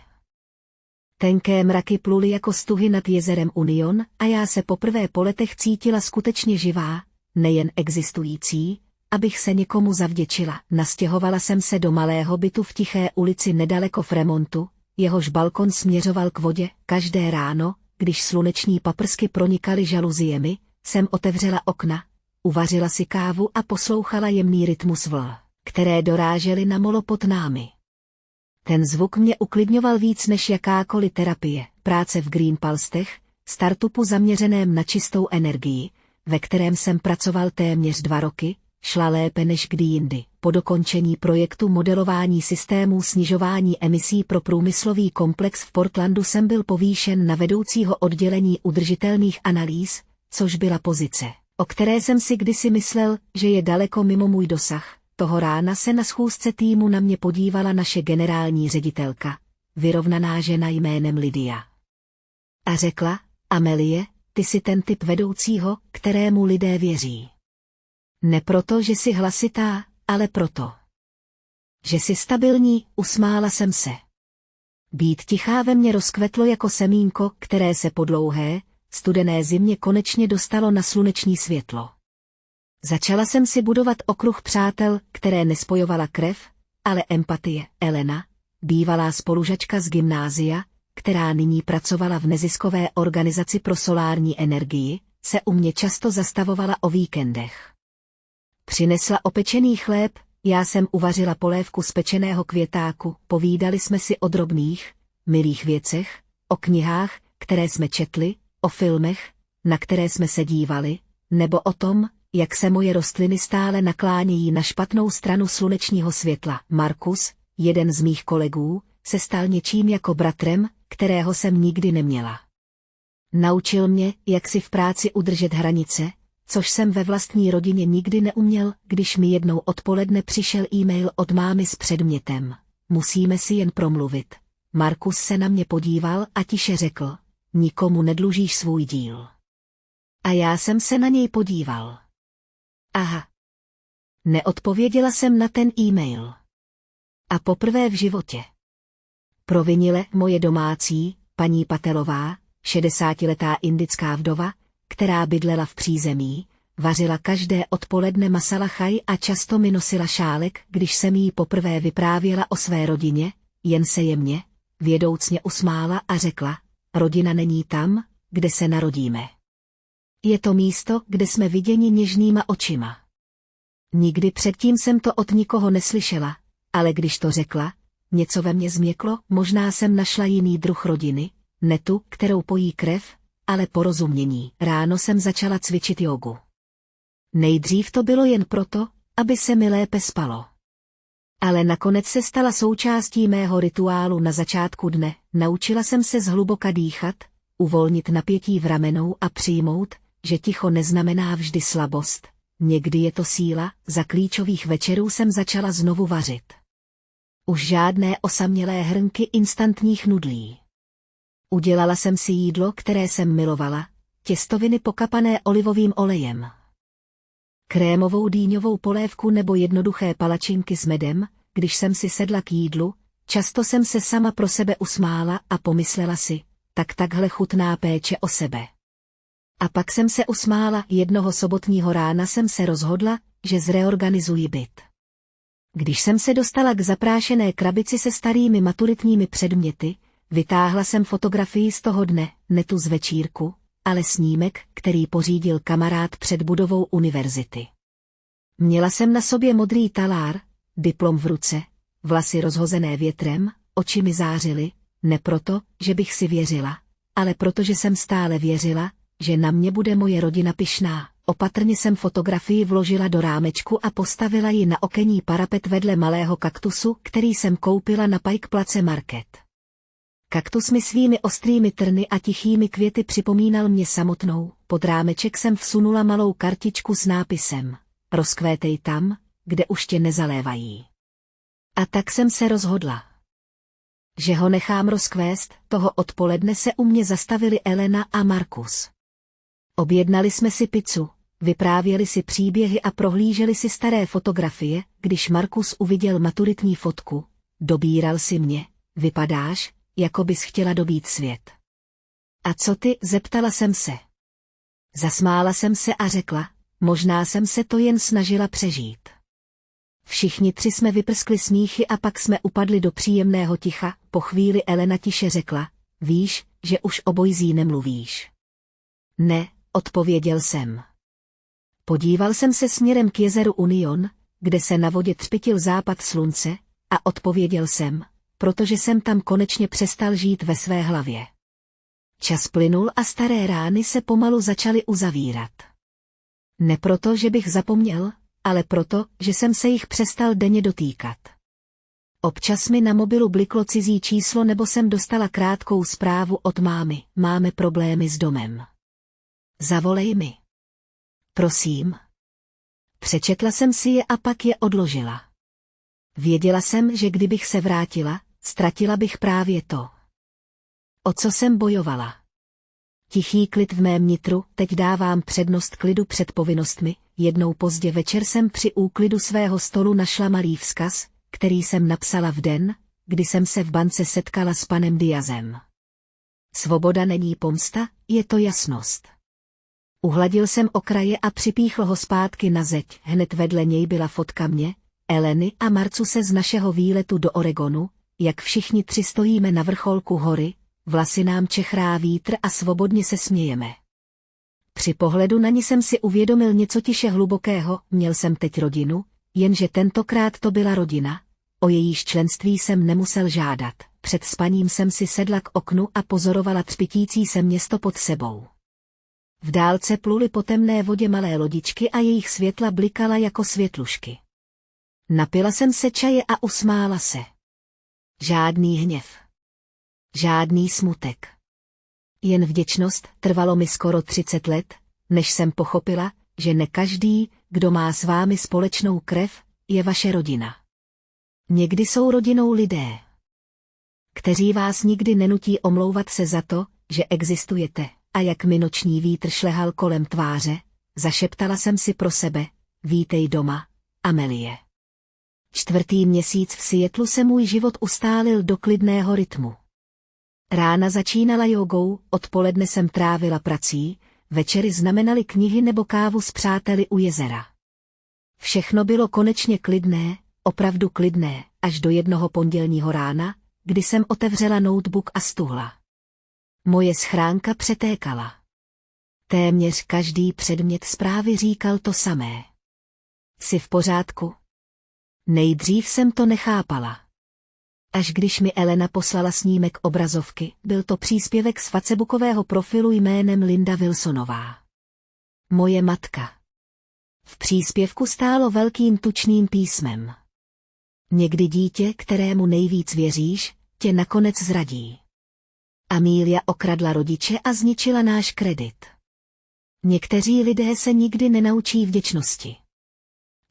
Tenké mraky pluly jako stuhy nad jezerem Union a já se poprvé po letech cítila skutečně živá, nejen existující, abych se někomu zavděčila. Nastěhovala jsem se do malého bytu v tiché ulici nedaleko Fremontu, jehož balkon směřoval k vodě. Každé ráno, když sluneční paprsky pronikaly žaluziemi, jsem otevřela okna, uvařila si kávu a poslouchala jemný rytmus vln, které dorážely na molo pod námi. Ten zvuk mě uklidňoval víc než jakákoliv terapie. Práce v Greenpalstech, startupu zaměřeném na čistou energii, ve kterém jsem pracoval téměř 2 roky, šla lépe než kdy jindy. Po dokončení projektu modelování systémů snižování emisí pro průmyslový komplex v Portlandu jsem byl povýšen na vedoucího oddělení udržitelných analýz, což byla pozice, o které jsem si kdysi myslel, že je daleko mimo můj dosah, toho rána se na schůzce týmu na mě podívala naše generální ředitelka, vyrovnaná žena jménem Lydia. A řekla, Amelie, ty jsi ten typ vedoucího, kterému lidé věří. Ne proto, že jsi hlasitá, ale proto, že jsi stabilní, usmála jsem se. Být tichá ve mně rozkvetlo jako semínko, které se po dlouhé, studené zimě konečně dostalo na sluneční světlo. Začala jsem si budovat okruh přátel, které nespojovala krev, ale empatie. Elena, bývalá spolužačka z gymnázia, která nyní pracovala v neziskové organizaci pro solární energii, se u mě často zastavovala o víkendech. Přinesla opečený chléb, já jsem uvařila polévku z pečeného květáku, povídali jsme si o drobných, milých věcech, o knihách, které jsme četli, o filmech, na které jsme se dívali, nebo o tom, jak se moje rostliny stále naklánějí na špatnou stranu slunečního světla. Markus, jeden z mých kolegů, se stal něčím jako bratrem, kterého jsem nikdy neměla. Naučil mě, jak si v práci udržet hranice, což jsem ve vlastní rodině nikdy neuměl, když mi jednou odpoledne přišel e-mail od mámy s předmětem. Musíme si jen promluvit. Markus se na mě podíval a tiše řekl, nikomu nedlužíš svůj díl. A já jsem se na něj podíval. Aha. Neodpověděla jsem na ten e-mail. A poprvé v životě. Provinile moje domácí, paní Patelová, 60letá indická vdova, která bydlela v přízemí, vařila každé odpoledne masala chaj a často mi nosila šálek, když jsem jí poprvé vyprávěla o své rodině, jen se jemně, vědoucně usmála a řekla, rodina není tam, kde se narodíme. Je to místo, kde jsme viděni něžnýma očima. Nikdy předtím jsem to od nikoho neslyšela, ale když to řekla, něco ve mně změklo, možná jsem našla jiný druh rodiny, ne tu, kterou pojí krev, ale porozumění. Ráno jsem začala cvičit jogu. Nejdřív to bylo jen proto, aby se mi lépe spalo. Ale nakonec se stala součástí mého rituálu na začátku dne, naučila jsem se zhluboka dýchat, uvolnit napětí v ramenou a přijmout, že ticho neznamená vždy slabost, někdy je to síla. Za klíčových večerů jsem začala znovu vařit. Už žádné osamělé hrnky instantních nudlí. Udělala jsem si jídlo, které jsem milovala, těstoviny pokapané olivovým olejem. Krémovou dýňovou polévku nebo jednoduché palačinky s medem, když jsem si sedla k jídlu, často jsem se sama pro sebe usmála a pomyslela si, takhle chutná péče o sebe. A pak jsem se usmála, jednoho sobotního rána jsem se rozhodla, že zreorganizuji byt. Když jsem se dostala k zaprášené krabici se starými maturitními předměty, vytáhla jsem fotografii z toho dne, ne tu z večírku, ale snímek, který pořídil kamarád před budovou univerzity. Měla jsem na sobě modrý talár, diplom v ruce, vlasy rozhozené větrem, oči mi zářily, ne proto, že bych si věřila, ale protože jsem stále věřila, že na mě bude moje rodina pyšná. Opatrně jsem fotografii vložila do rámečku a postavila ji na okenní parapet vedle malého kaktusu, který jsem koupila na Pike Place Market. Kaktus mi svými ostrými trny a tichými květy připomínal mě samotnou, pod rámeček jsem vsunula malou kartičku s nápisem Rozkvétej tam, kde už tě nezalévají. A tak jsem se rozhodla, že ho nechám rozkvést. Toho odpoledne se u mě zastavili Elena a Markus. Objednali jsme si pizzu, vyprávěli si příběhy a prohlíželi si staré fotografie. Když Markus uviděl maturitní fotku, dobíral si mě, vypadáš, jako bys chtěla dobít svět. A co ty, zeptala jsem se. Zasmála jsem se a řekla, možná jsem se to jen snažila přežít. Všichni tři jsme vyprskli smíchy a pak jsme upadli do příjemného ticha. Po chvíli Elena tiše řekla, víš, že už o Boise nemluvíš. Ne, odpověděl jsem. Podíval jsem se směrem k jezeru Union, kde se na vodě třpitil západ slunce, a odpověděl jsem, protože jsem tam konečně přestal žít ve své hlavě. Čas plynul a staré rány se pomalu začaly uzavírat. Ne proto, že bych zapomněl, ale proto, že jsem se jich přestal denně dotýkat. Občas mi na mobilu bliklo cizí číslo nebo jsem dostala krátkou zprávu od mámy, máme problémy s domem. Zavolej mi. Prosím. Přečetla jsem si je a pak je odložila. Věděla jsem, že kdybych se vrátila, ztratila bych právě to, o co jsem bojovala. Tichý klid v mém nitru, teď dávám přednost klidu před povinnostmi. Jednou pozdě večer jsem při úklidu svého stolu našla malý vzkaz, který jsem napsala v den, kdy jsem se v bance setkala s panem Diazem. Svoboda není pomsta, je to jasnost. Uhladil jsem okraje a připíchl ho zpátky na zeď. Hned vedle něj byla fotka mě, Eleny a Marcuse z našeho výletu do Oregonu, jak všichni tři stojíme na vrcholku hory, vlasy nám čechrá vítr a svobodně se smějeme. Při pohledu na ní jsem si uvědomil něco tiše hlubokého, měl jsem teď rodinu, jenže tentokrát to byla rodina, o jejíž členství jsem nemusel žádat. Před spaním jsem si sedla k oknu a pozorovala třpitící se město pod sebou. V dálce pluly po temné vodě malé lodičky a jejich světla blikala jako světlušky. Napila jsem se čaje a usmála se. Žádný hněv. Žádný smutek. Jen vděčnost. Trvalo mi skoro 30 let, než jsem pochopila, že ne každý, kdo má s vámi společnou krev, je vaše rodina. Někdy jsou rodinou lidé, kteří vás nikdy nenutí omlouvat se za to, že existujete, a jak mi noční vítr šlehal kolem tváře, zašeptala jsem si pro sebe, vítej doma, Amelie. 4. měsíc v Seattlu se můj život ustálil do klidného rytmu. Rána začínala jogou, odpoledne jsem trávila prací, večery znamenaly knihy nebo kávu s přáteli u jezera. Všechno bylo konečně klidné, opravdu klidné, až do jednoho pondělního rána, kdy jsem otevřela notebook a stuhla. Moje schránka přetékala. Téměř každý předmět zprávy říkal to samé. Jsi v pořádku? Nejdřív jsem to nechápala. Až když mi Elena poslala snímek obrazovky, byl to příspěvek z facebookového profilu jménem Linda Wilsonová. Moje matka. V příspěvku stálo velkým tučným písmem. Někdy dítě, kterému nejvíc věříš, tě nakonec zradí. Amelia okradla rodiče a zničila náš kredit. Někteří lidé se nikdy nenaučí vděčnosti.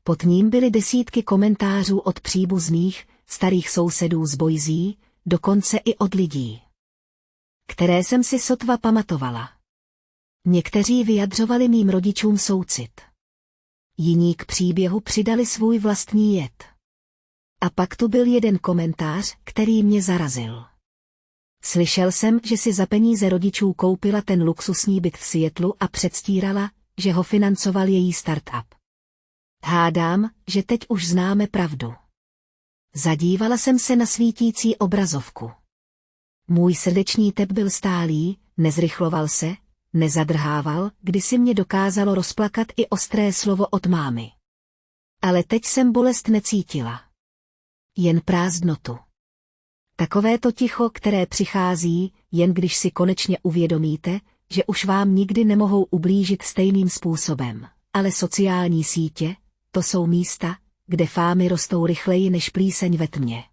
Pod ním byly desítky komentářů od příbuzných, starých sousedů z Boise, dokonce i od lidí, které jsem si sotva pamatovala. Někteří vyjadřovali mým rodičům soucit. Jiní k příběhu přidali svůj vlastní jed. A pak tu byl jeden komentář, který mě zarazil. Slyšel jsem, že si za peníze rodičů koupila ten luxusní byt v Seattlu a předstírala, že ho financoval její startup. Hádám, že teď už známe pravdu. Zadívala jsem se na svítící obrazovku. Můj srdeční tep byl stálý, nezrychloval se, nezadrhával, kdysi mě dokázalo rozplakat i ostré slovo od mámy. Ale teď jsem bolest necítila. Jen prázdnotu. Takové to ticho, které přichází, jen když si konečně uvědomíte, že už vám nikdy nemohou ublížit stejným způsobem. Ale sociální sítě, to jsou místa, kde fámy rostou rychleji než plíseň ve tmě.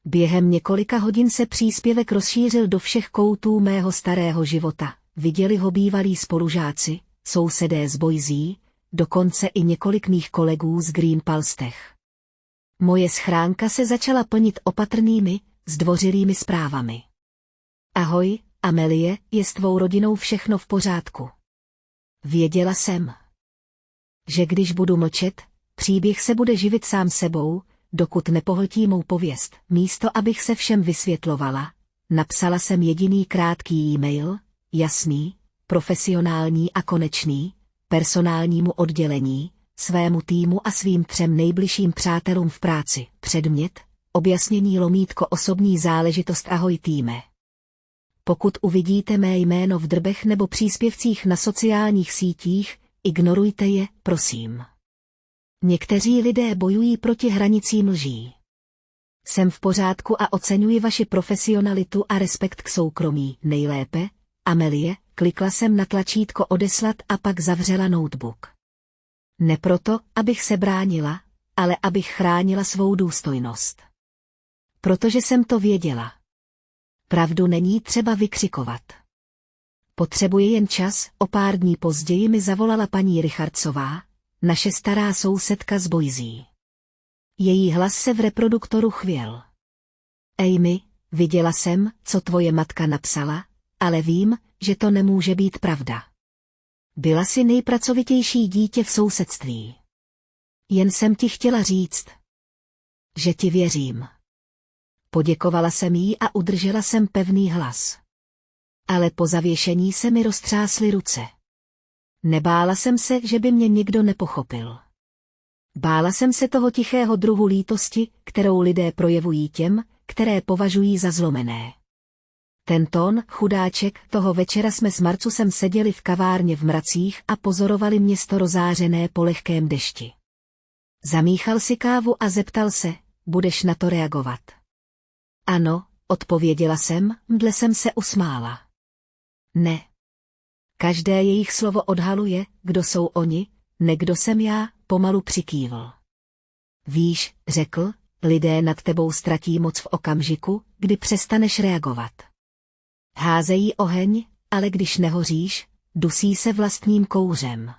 Během několika hodin se příspěvek rozšířil do všech koutů mého starého života. Viděli ho bývalí spolužáci, sousedé z Boise, dokonce i několik mých kolegů z Green Palstech. Moje schránka se začala plnit opatrnými, zdvořilými zprávami. Ahoj, Amelie, je s tvou rodinou všechno v pořádku? Věděla jsem, že když budu mlčet, příběh se bude živit sám sebou, dokud nepohltí mou pověst. Místo abych se všem vysvětlovala, napsala jsem jediný krátký e-mail, jasný, profesionální a konečný, personálnímu oddělení, svému týmu a svým 3 nejbližším přátelům v práci. Předmět, objasnění / osobní záležitost. Ahoj týme. Pokud uvidíte mé jméno v drbech nebo příspěvcích na sociálních sítích, ignorujte je, prosím. Někteří lidé bojují proti hranicím lží. Jsem v pořádku a oceňuji vaši profesionalitu a respekt k soukromí. Nejlépe, Amelie, klikla jsem na tlačítko odeslat a pak zavřela notebook. Ne proto, abych se bránila, ale abych chránila svou důstojnost. Protože jsem to věděla. Pravdu není třeba vykřikovat. Potřebuje jen čas. O pár dní později mi zavolala paní Richardsová, naše stará sousedka z Boise. Její hlas se v reproduktoru chvěl. Amy, viděla jsem, co tvoje matka napsala, ale vím, že to nemůže být pravda. Byla jsi nejpracovitější dítě v sousedství. Jen jsem ti chtěla říct, že ti věřím. Poděkovala jsem jí a udržela jsem pevný hlas. Ale po zavěšení se mi roztřásly ruce. Nebála jsem se, že by mě někdo nepochopil. Bála jsem se toho tichého druhu lítosti, kterou lidé projevují těm, které považují za zlomené. Ten tón, chudáček, toho večera jsme s Marcusem seděli v kavárně v mracích a pozorovali město rozářené po lehkém dešti. Zamíchal si kávu a zeptal se, budeš na to reagovat? Ano, odpověděla jsem, mdle jsem se usmála. Ne. Každé jejich slovo odhaluje, kdo jsou oni, ne kdo jsem já, pomalu přikývl. Víš, řekl, lidé nad tebou ztratí moc v okamžiku, kdy přestaneš reagovat. Házejí oheň, ale když nehoříš, dusí se vlastním kouřem.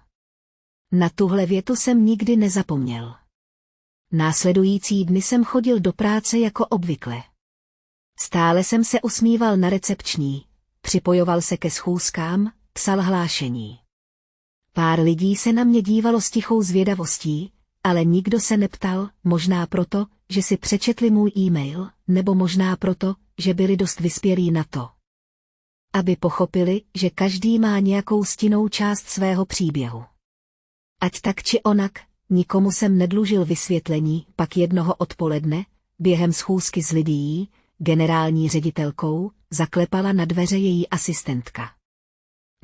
Na tuhle větu jsem nikdy nezapomněl. Následující dny jsem chodil do práce jako obvykle. Stále jsem se usmíval na recepční, připojoval se ke schůzkám, psal hlášení. Pár lidí se na mě dívalo s tichou zvědavostí, ale nikdo se neptal, možná proto, že si přečetli můj e-mail, nebo možná proto, že byli dost vyspělí na to, aby pochopili, že každý má nějakou stinnou část svého příběhu. Ať tak či onak, nikomu jsem nedlužil vysvětlení, pak jednoho odpoledne, během schůzky s Lidií, generální ředitelkou, zaklepala na dveře její asistentka.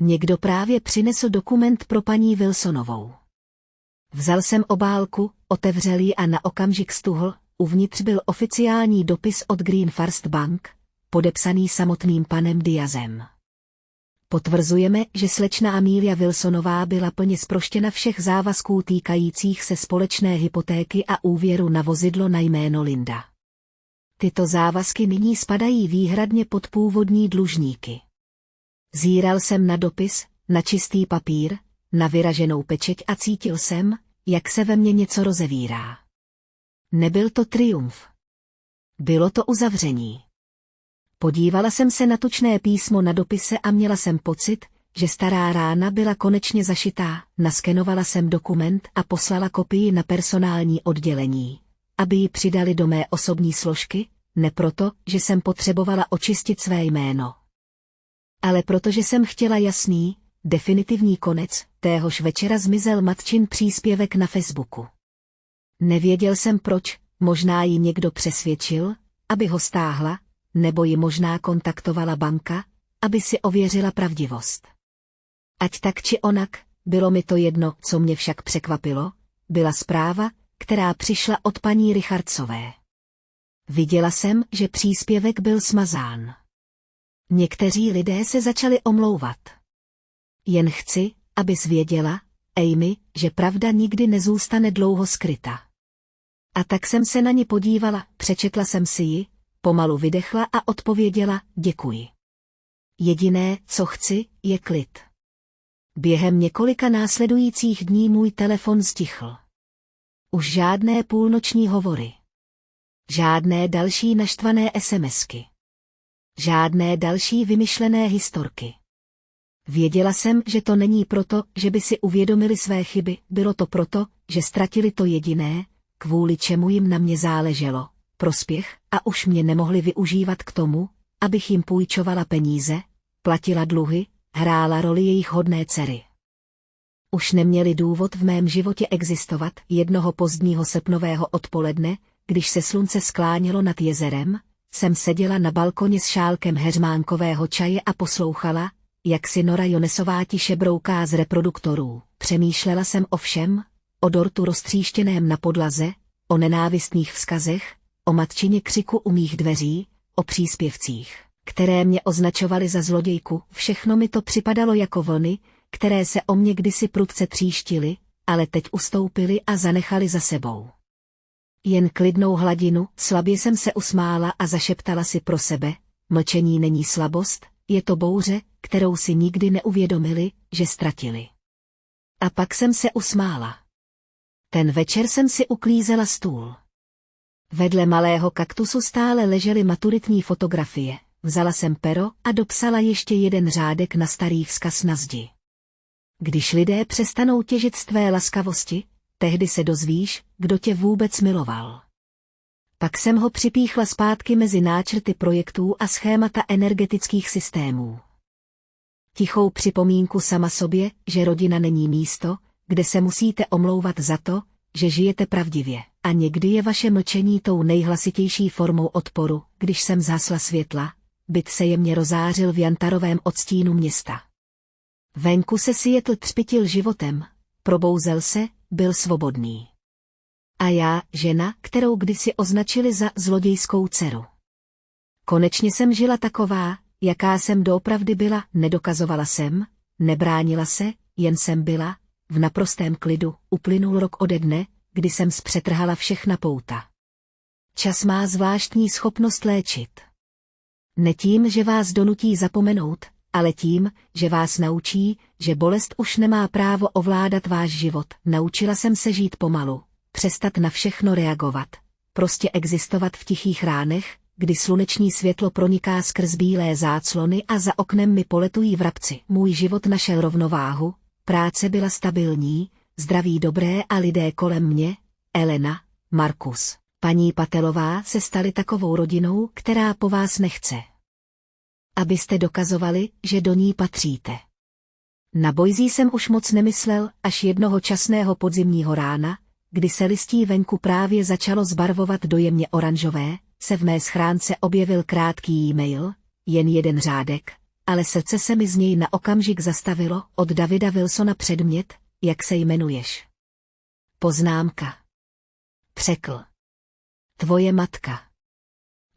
Někdo právě přinesl dokument pro paní Wilsonovou. Vzal jsem obálku, otevřel ji a na okamžik stuhl, uvnitř byl oficiální dopis od Green First Bank, podepsaný samotným panem Diazem. Potvrzujeme, že slečna Amelia Wilsonová byla plně zproštěna všech závazků týkajících se společné hypotéky a úvěru na vozidlo na jméno Linda. Tyto závazky nyní spadají výhradně pod původní dlužníky. Zíral jsem na dopis, na čistý papír, na vyraženou pečeť a cítil jsem, jak se ve mně něco rozevírá. Nebyl to triumf. Bylo to uzavření. Podívala jsem se na tučné písmo na dopise a měla jsem pocit, že stará rána byla konečně zašitá, naskenovala jsem dokument a poslala kopii na personální oddělení, aby ji přidali do mé osobní složky, ne proto, že jsem potřebovala očistit své jméno. Ale protože jsem chtěla jasný, definitivní konec, téhož večera zmizel matčin příspěvek na Facebooku. Nevěděl jsem proč, možná ji někdo přesvědčil, aby ho stáhla, nebo ji možná kontaktovala banka, aby si ověřila pravdivost. Ať tak či onak, bylo mi to jedno, co mě však překvapilo, byla zpráva, která přišla od paní Richardsové. Viděla jsem, že příspěvek byl smazán. Někteří lidé se začali omlouvat. Jen chci, abys věděla, Amy, že pravda nikdy nezůstane dlouho skryta. A tak jsem se na ni podívala, přečetla jsem si ji, pomalu vydechla a odpověděla, děkuji. Jediné, co chci, je klid. Během několika následujících dní můj telefon stichl. Už žádné půlnoční hovory. Žádné další naštvané SMSky. Žádné další vymyšlené historky. Věděla jsem, že to není proto, že by si uvědomili své chyby, bylo to proto, že ztratili to jediné, kvůli čemu jim na mě záleželo, prospěch, a už mě nemohli využívat k tomu, abych jim půjčovala peníze, platila dluhy, hrála roli jejich hodné dcery. Už neměli důvod v mém životě existovat. Jednoho pozdního srpnového odpoledne, když se slunce sklánělo nad jezerem, jsem seděla na balkoně s šálkem heřmánkového čaje a poslouchala, jak si Nora Jonesová tiše brouká z reproduktorů. Přemýšlela jsem o všem, o dortu roztříštěném na podlaze, o nenávistných vzkazech, o matčině křiku u mých dveří, o příspěvcích, které mě označovaly za zlodějku. Všechno mi to připadalo jako vlny, které se o mě kdysi prudce tříštily, ale teď ustoupily a zanechali za sebou jen klidnou hladinu. Slabě jsem se usmála a zašeptala si pro sebe, mlčení není slabost, je to bouře, kterou si nikdy neuvědomili, že ztratili. A pak jsem se usmála. Ten večer jsem si uklízela stůl. Vedle malého kaktusu stále ležely maturitní fotografie. Vzala jsem pero a dopsala ještě jeden řádek na starý vzkaz na zdi. Když lidé přestanou těžit z tvé laskavosti, tehdy se dozvíš, kdo tě vůbec miloval. Pak jsem ho připíchla zpátky mezi náčrty projektů a schémata energetických systémů. Tichou připomínku sama sobě, že rodina není místo, kde se musíte omlouvat za to, že žijete pravdivě. A někdy je vaše mlčení tou nejhlasitější formou odporu. Když jsem zhasla světla, byt se jemně rozářil v jantarovém odstínu města. Venku se Seattle třpitil životem, probouzel se, byl svobodný. A já, žena, kterou kdysi označili za zlodějskou dceru. Konečně jsem žila taková, jaká jsem doopravdy byla, nedokazovala jsem, nebránila se, jen jsem byla, v naprostém klidu. Uplynul rok ode dne, kdy jsem zpřetrhala všechna pouta. Čas má zvláštní schopnost léčit. Ne tím, že vás donutí zapomenout, ale tím, že vás naučí, že bolest už nemá právo ovládat váš život. Naučila jsem se žít pomalu, přestat na všechno reagovat, prostě existovat v tichých ránech, kdy sluneční světlo proniká skrz bílé záclony a za oknem mi poletují vrabci. Můj život našel rovnováhu, práce byla stabilní, zdraví dobré a lidé kolem mě, Elena, Markus, paní Patelová se stali takovou rodinou, která po vás nechce. Abyste dokazovali, že do ní patříte. Na Boise jsem už moc nemyslel, až jednoho časného podzimního rána, kdy se listí venku právě začalo zbarvovat do jemně oranžové, se v mé schránce objevil krátký e-mail, jen jeden řádek, ale srdce se mi z něj na okamžik zastavilo. Od Davida Wilsona. Předmět, jak se jmenuješ? Poznámka. Překl. Tvoje matka.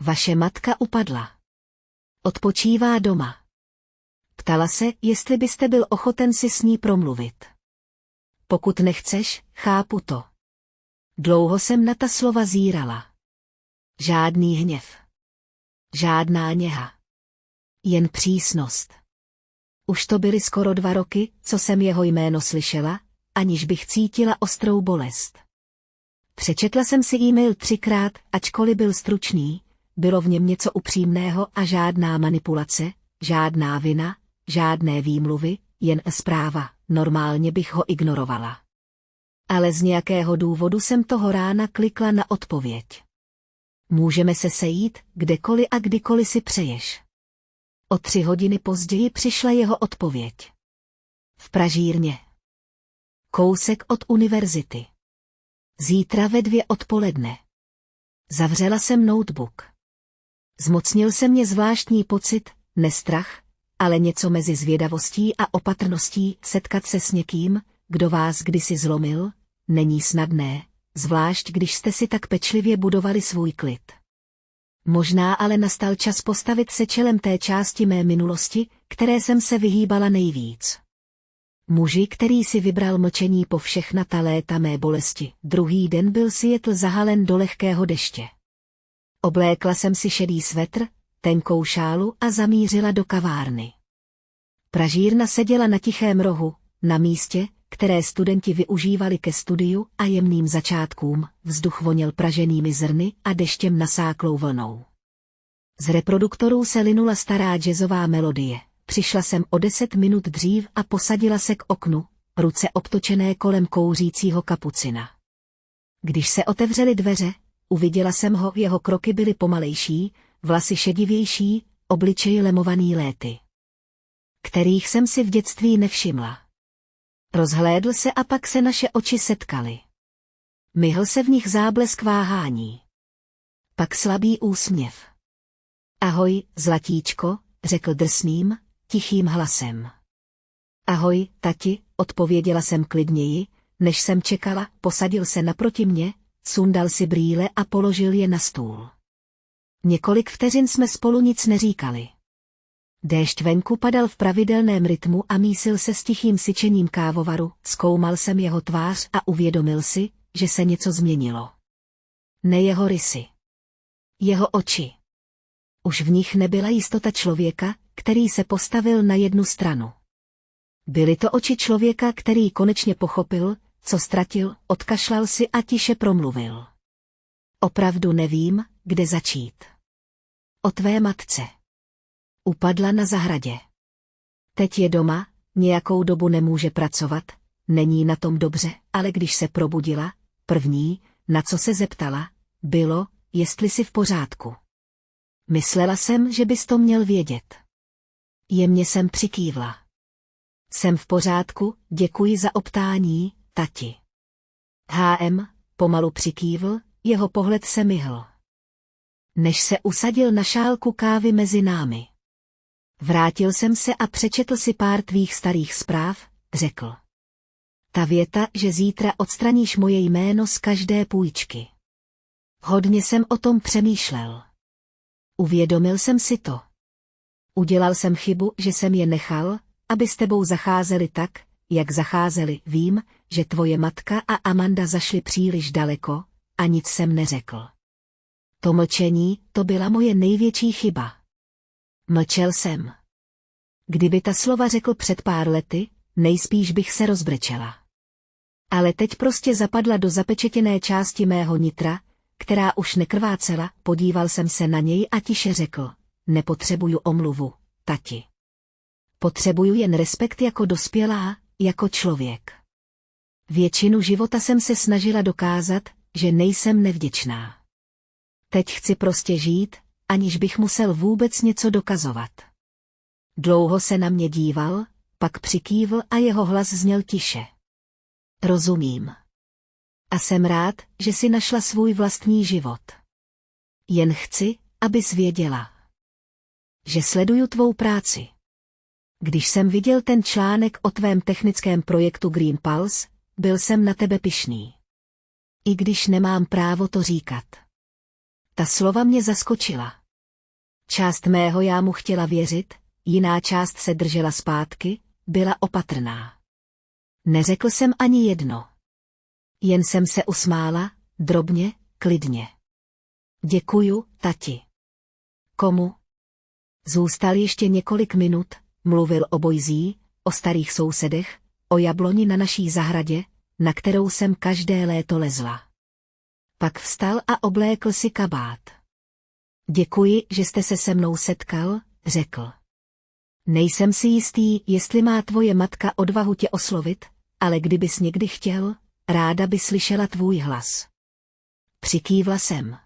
Vaše matka upadla. Odpočívá doma. Ptala se, jestli byste byl ochoten si s ní promluvit. Pokud nechceš, chápu to. Dlouho jsem na ta slova zírala. Žádný hněv. Žádná něha. Jen přísnost. Už to byly skoro 2 roky, co jsem jeho jméno slyšela, aniž bych cítila ostrou bolest. Přečetla jsem si e-mail 3krát, ačkoliv byl stručný, bylo v něm něco upřímného a žádná manipulace, žádná vina, žádné výmluvy, jen zpráva. Normálně bych ho ignorovala. Ale z nějakého důvodu jsem toho rána klikla na odpověď. Můžeme se sejít, kdekoliv a kdykoliv si přeješ. O 3 hodiny později přišla jeho odpověď. V Pražírně. Kousek od univerzity. Zítra ve 2 odpoledne. Zavřela jsem notebook. Zmocnil se mě zvláštní pocit, ne strach, ale něco mezi zvědavostí a opatrností. Setkat se s někým, kdo vás kdysi zlomil, není snadné, zvlášť když jste si tak pečlivě budovali svůj klid. Možná ale nastal čas postavit se čelem té části mé minulosti, které jsem se vyhýbala nejvíc. Muži, který si vybral mlčení po všechna ta léta mé bolesti. Druhý den byl Seattle zahalen do lehkého deště. Oblékla jsem si šedý svetr, tenkou šálu a zamířila do kavárny. Pražírna seděla na tichém rohu, na místě, které studenti využívali ke studiu a jemným začátkům. Vzduch voněl praženými zrny a deštěm nasáklou vlnou. Z reproduktorů se linula stará jazzová melodie. Přišla jsem o 10 minut dřív a posadila se k oknu, ruce obtočené kolem kouřícího kapucina. Když se otevřely dveře, uviděla jsem ho, jeho kroky byly pomalejší, vlasy šedivější, obličej lemovaný léty, kterých jsem si v dětství nevšimla. Rozhlédl se a pak se naše oči setkaly. Myhl se v nich záblesk váhání. Pak slabý úsměv. Ahoj, zlatíčko, řekl drsným, tichým hlasem. Ahoj, tati, odpověděla jsem klidněji, než jsem čekala. Posadil se naproti mě, sundal si brýle a položil je na stůl. Několik vteřin jsme spolu nic neříkali. Déšť venku padal v pravidelném rytmu a mísil se s tichým syčením kávovaru. Zkoumal jsem jeho tvář a uvědomil si, že se něco změnilo. Ne jeho rysy. Jeho oči. Už v nich nebyla jistota člověka, který se postavil na jednu stranu. Byly to oči člověka, který konečně pochopil, co ztratil, odkašlal si a tiše promluvil. Opravdu nevím, kde začít. O tvé matce. Upadla na zahradě. Teď je doma, nějakou dobu nemůže pracovat, není na tom dobře, ale když se probudila, první, na co se zeptala, bylo, jestli jsi v pořádku. Myslela jsem, že bys to měl vědět. Jemně jsem přikývla. Jsem v pořádku, děkuji za optání, tati. Pomalu přikývl, jeho pohled se myhl. Než se usadil na šálku kávy mezi námi. Vrátil jsem se a přečetl si pár tvých starých zpráv, řekl. Ta věta, že zítra odstraníš moje jméno z každé půjčky. Hodně jsem o tom přemýšlel. Uvědomil jsem si to. Udělal jsem chybu, že jsem je nechal, aby s tebou zacházeli tak, jak zacházeli. Vím, že tvoje matka a Amanda zašly příliš daleko, a nic jsem neřekl. To mlčení, to byla moje největší chyba. Mlčel jsem. Kdyby ta slova řekl před pár lety, nejspíš bych se rozbrečela. Ale teď prostě zapadla do zapečetěné části mého nitra, která už nekrvácela, podíval jsem se na něj a tiše řekl, nepotřebuju omluvu, tati. Potřebuju jen respekt jako dospělá, jako člověk. Většinu života jsem se snažila dokázat, že nejsem nevděčná. Teď chci prostě žít, aniž bych musel vůbec něco dokazovat. Dlouho se na mě díval, pak přikývl a jeho hlas zněl tiše. Rozumím. A jsem rád, že si našla svůj vlastní život. Jen chci, abys věděla, že sleduju tvou práci. Když jsem viděl ten článek o tvém technickém projektu Green Pulse, byl jsem na tebe pyšný. I když nemám právo to říkat. Ta slova mě zaskočila. Část mého já mu chtěla věřit, jiná část se držela zpátky, byla opatrná. Neřekl jsem ani jedno. Jen jsem se usmála, drobně, klidně. Děkuju, tati. Komu? Zůstal ještě několik minut, mluvil o Boisí, o starých sousedech, o jabloni na naší zahradě, na kterou jsem každé léto lezla. Pak vstal a oblékl si kabát. Děkuji, že jste se se mnou setkal, řekl. Nejsem si jistý, jestli má tvoje matka odvahu tě oslovit, ale kdybys někdy chtěl, ráda by slyšela tvůj hlas. Přikývla jsem.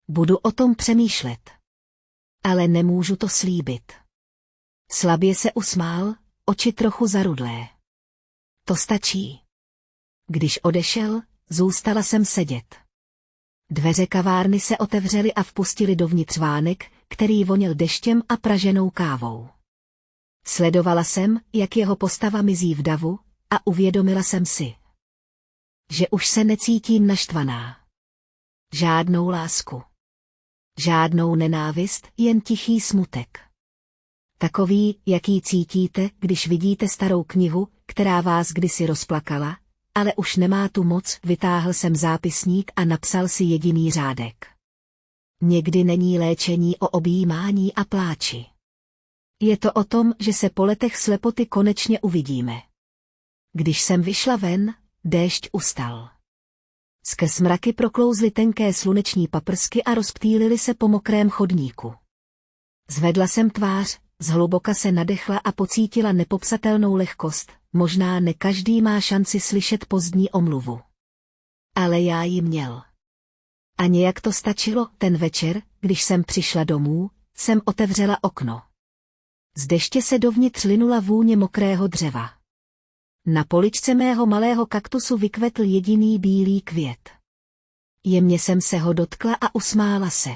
Budu o tom přemýšlet. Ale nemůžu to slíbit. Slabě se usmál, oči trochu zarudlé. To stačí. Když odešel, zůstala jsem sedět. Dveře kavárny se otevřely a vpustili dovnitř vánek, který voněl deštěm a praženou kávou. Sledovala jsem, jak jeho postava mizí v davu, a uvědomila jsem si, že už se necítím naštvaná. Žádnou lásku. Žádnou nenávist, jen tichý smutek. Takový, jaký cítíte, když vidíte starou knihu, která vás kdysi rozplakala, ale už nemá tu moc. Vytáhl jsem zápisník a napsal si jediný řádek. Někdy není léčení o objímání a pláči. Je to o tom, že se po letech slepoty konečně uvidíme. Když jsem vyšla ven, déšť ustal. Skrz mraky proklouzly tenké sluneční paprsky a rozptýlily se po mokrém chodníku. Zvedla jsem tvář, zhluboka se nadechla a pocítila nepopsatelnou lehkost, možná ne každý má šanci slyšet pozdní omluvu. Ale já ji měl. A nějak to stačilo. Ten večer, když jsem přišla domů, jsem otevřela okno. Z deště se dovnitř linula vůně mokrého dřeva. Na poličce mého malého kaktusu vykvetl jediný bílý květ. Jemně jsem se ho dotkla a usmála se.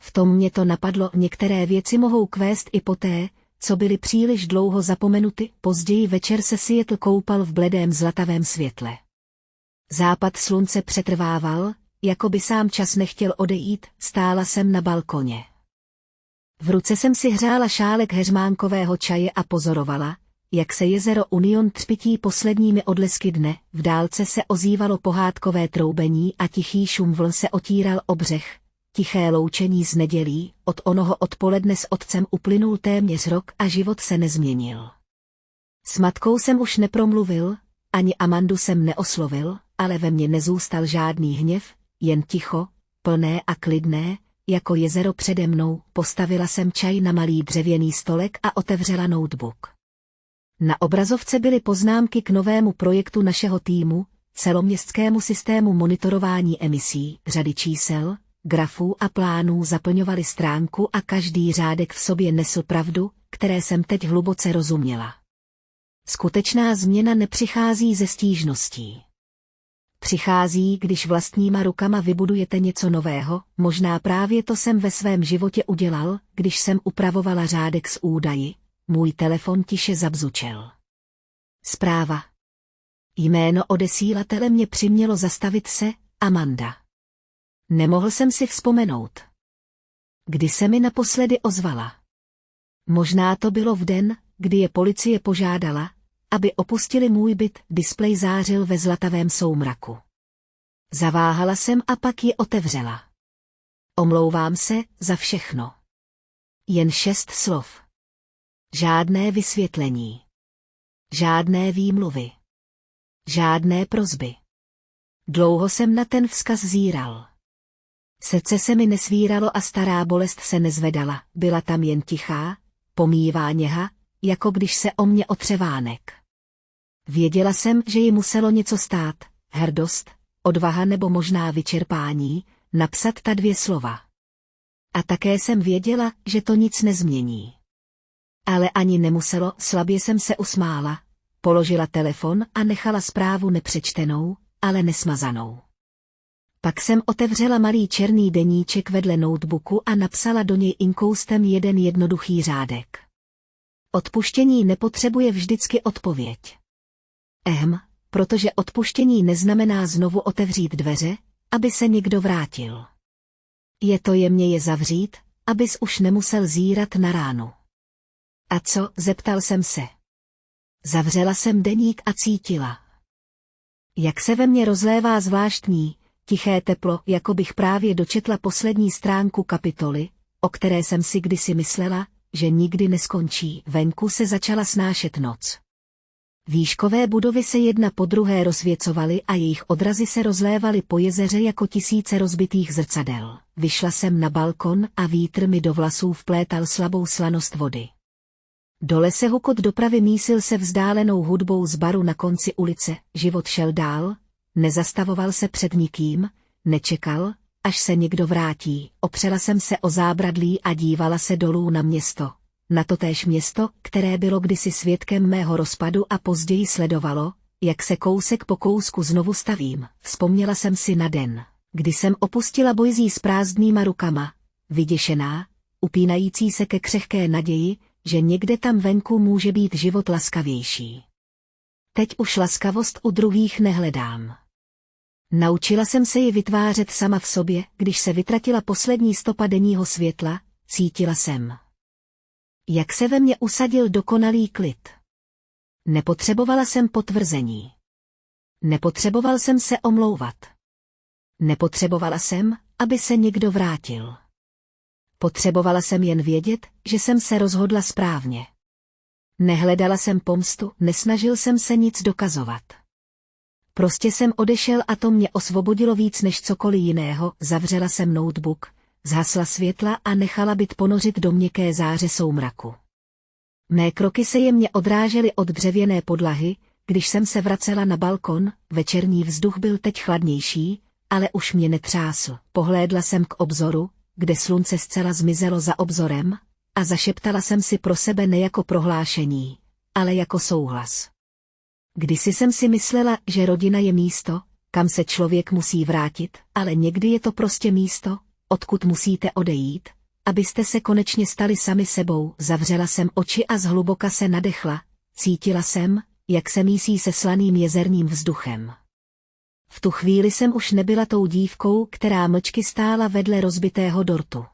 V tom mě to napadlo, některé věci mohou kvést i poté, co byly příliš dlouho zapomenuty. Později večer se Seattle koupal v bledém zlatavém světle. Západ slunce přetrvával, jako by sám čas nechtěl odejít, stála jsem na balkoně. V ruce jsem si hřála šálek heřmánkového čaje a pozorovala, jak se jezero Union třpytí posledními odlesky dne, v dálce se ozývalo pohádkové troubení a tichý šum vln se otíral o břeh, tiché loučení z nedělí. Od onoho odpoledne s otcem uplynul téměř rok a život se nezměnil. S matkou jsem už nepromluvil, Ani Amandu jsem neoslovil, ale ve mně nezůstal žádný hněv, jen ticho, plné a klidné, jako jezero přede mnou. Postavila jsem čaj na malý dřevěný stolek a otevřela notebook. Na obrazovce byly poznámky k novému projektu našeho týmu, celoměstskému systému monitorování emisí. Řady čísel, grafů a plánů zaplňovaly stránku a každý řádek v sobě nesl pravdu, které jsem teď hluboce rozuměla. Skutečná změna nepřichází ze stížností. Přichází, když vlastníma rukama vybudujete něco nového. Možná právě to jsem ve svém životě udělal, když jsem upravovala řádek s údaji. Můj telefon tiše zabzučel. Zpráva. Jméno odesílatele mě přimělo zastavit se, Amanda. Nemohl jsem si vzpomenout. Kdy se mi naposledy ozvala? Možná to bylo v den, kdy je policie požádala, aby opustili můj byt. Displej zářil ve zlatavém soumraku. Zaváhala jsem a pak ji otevřela. Omlouvám se za všechno. Jen 6 slov. Žádné vysvětlení. Žádné výmluvy. Žádné prosby. Dlouho jsem na ten vzkaz zíral. Srdce se mi nesvíralo a stará bolest se nezvedala. Byla tam jen tichá, pomývá něha, jako když se o mě otře vánek. Věděla jsem, že ji muselo něco stát, hrdost, odvaha nebo možná vyčerpání, napsat ta 2 slova. A také jsem věděla, že to nic nezmění. Ale ani nemuselo, slabě jsem se usmála, položila telefon a nechala zprávu nepřečtenou, ale nesmazanou. Pak jsem otevřela malý černý deníček vedle notebooku a napsala do něj inkoustem jeden jednoduchý řádek. Odpuštění nepotřebuje vždycky odpověď. Protože odpuštění neznamená znovu otevřít dveře, aby se někdo vrátil. Je to jemně je zavřít, abys už nemusel zírat na ránu. A co, zeptal jsem se. Zavřela jsem deník a cítila. Jak se ve mně rozlévá zvláštní, tiché teplo, jako bych právě dočetla poslední stránku kapitoly, o které jsem si kdysi myslela, že nikdy neskončí. Venku se začala snášet noc. Výškové budovy se jedna po druhé rozsvěcovaly a jejich odrazy se rozlévaly po jezeře jako tisíce rozbitých zrcadel. Vyšla jsem na balkon a vítr mi do vlasů vplétal slabou slanost vody. Dole se hukot dopravy mísil se vzdálenou hudbou z baru na konci ulice. Život šel dál, nezastavoval se před nikým, nečekal, až se někdo vrátí. Opřela jsem se o zábradlí a dívala se dolů na město. Na totéž město, které bylo kdysi svědkem mého rozpadu a později sledovalo, jak se kousek po kousku znovu stavím. Vzpomněla jsem si na den, kdy jsem opustila Boise s prázdnýma rukama, vyděšená, upínající se ke křehké naději, že někde tam venku může být život laskavější. Teď už laskavost u druhých nehledám. Naučila jsem se ji vytvářet sama v sobě. Když se vytratila poslední stopa denního světla, cítila jsem, jak se ve mně usadil dokonalý klid. Nepotřebovala jsem potvrzení. Nepotřeboval jsem se omlouvat. Nepotřebovala jsem, aby se někdo vrátil. Potřebovala jsem jen vědět, že jsem se rozhodla správně. Nehledala jsem pomstu, nesnažil jsem se nic dokazovat. Prostě jsem odešel a to mě osvobodilo víc než cokoliv jiného. Zavřela jsem notebook, zhasla světla a nechala byt ponořit do měkké záře soumraku. Mé kroky se jemně odrážely od dřevěné podlahy, když jsem se vracela na balkon. Večerní vzduch byl teď chladnější, ale už mě netřásl. Pohlédla jsem k obzoru, kde slunce zcela zmizelo za obzorem, a zašeptala jsem si pro sebe ne jako prohlášení, ale jako souhlas. Kdysi jsem si myslela, že rodina je místo, kam se člověk musí vrátit, ale někdy je to prostě místo, odkud musíte odejít, abyste se konečně stali sami sebou. Zavřela jsem oči a zhluboka se nadechla, cítila jsem, jak se mísí se slaným jezerním vzduchem. V tu chvíli jsem už nebyla tou dívkou, která mlčky stála vedle rozbitého dortu.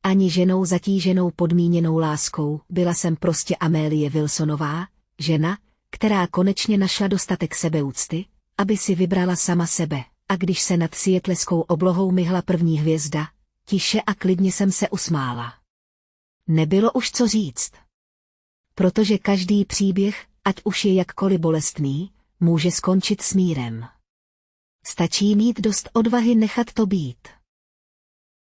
Ani ženou zatíženou podmíněnou láskou, byla jsem prostě Amélie Wilsonová, žena, která konečně našla dostatek sebeúcty, aby si vybrala sama sebe, a když se nad sietleskou oblohou myhla první hvězda, tiše a klidně jsem se usmála. Nebylo už co říct. Protože každý příběh, ať už je jakkoliv bolestný, může skončit smírem. Stačí mít dost odvahy nechat to být.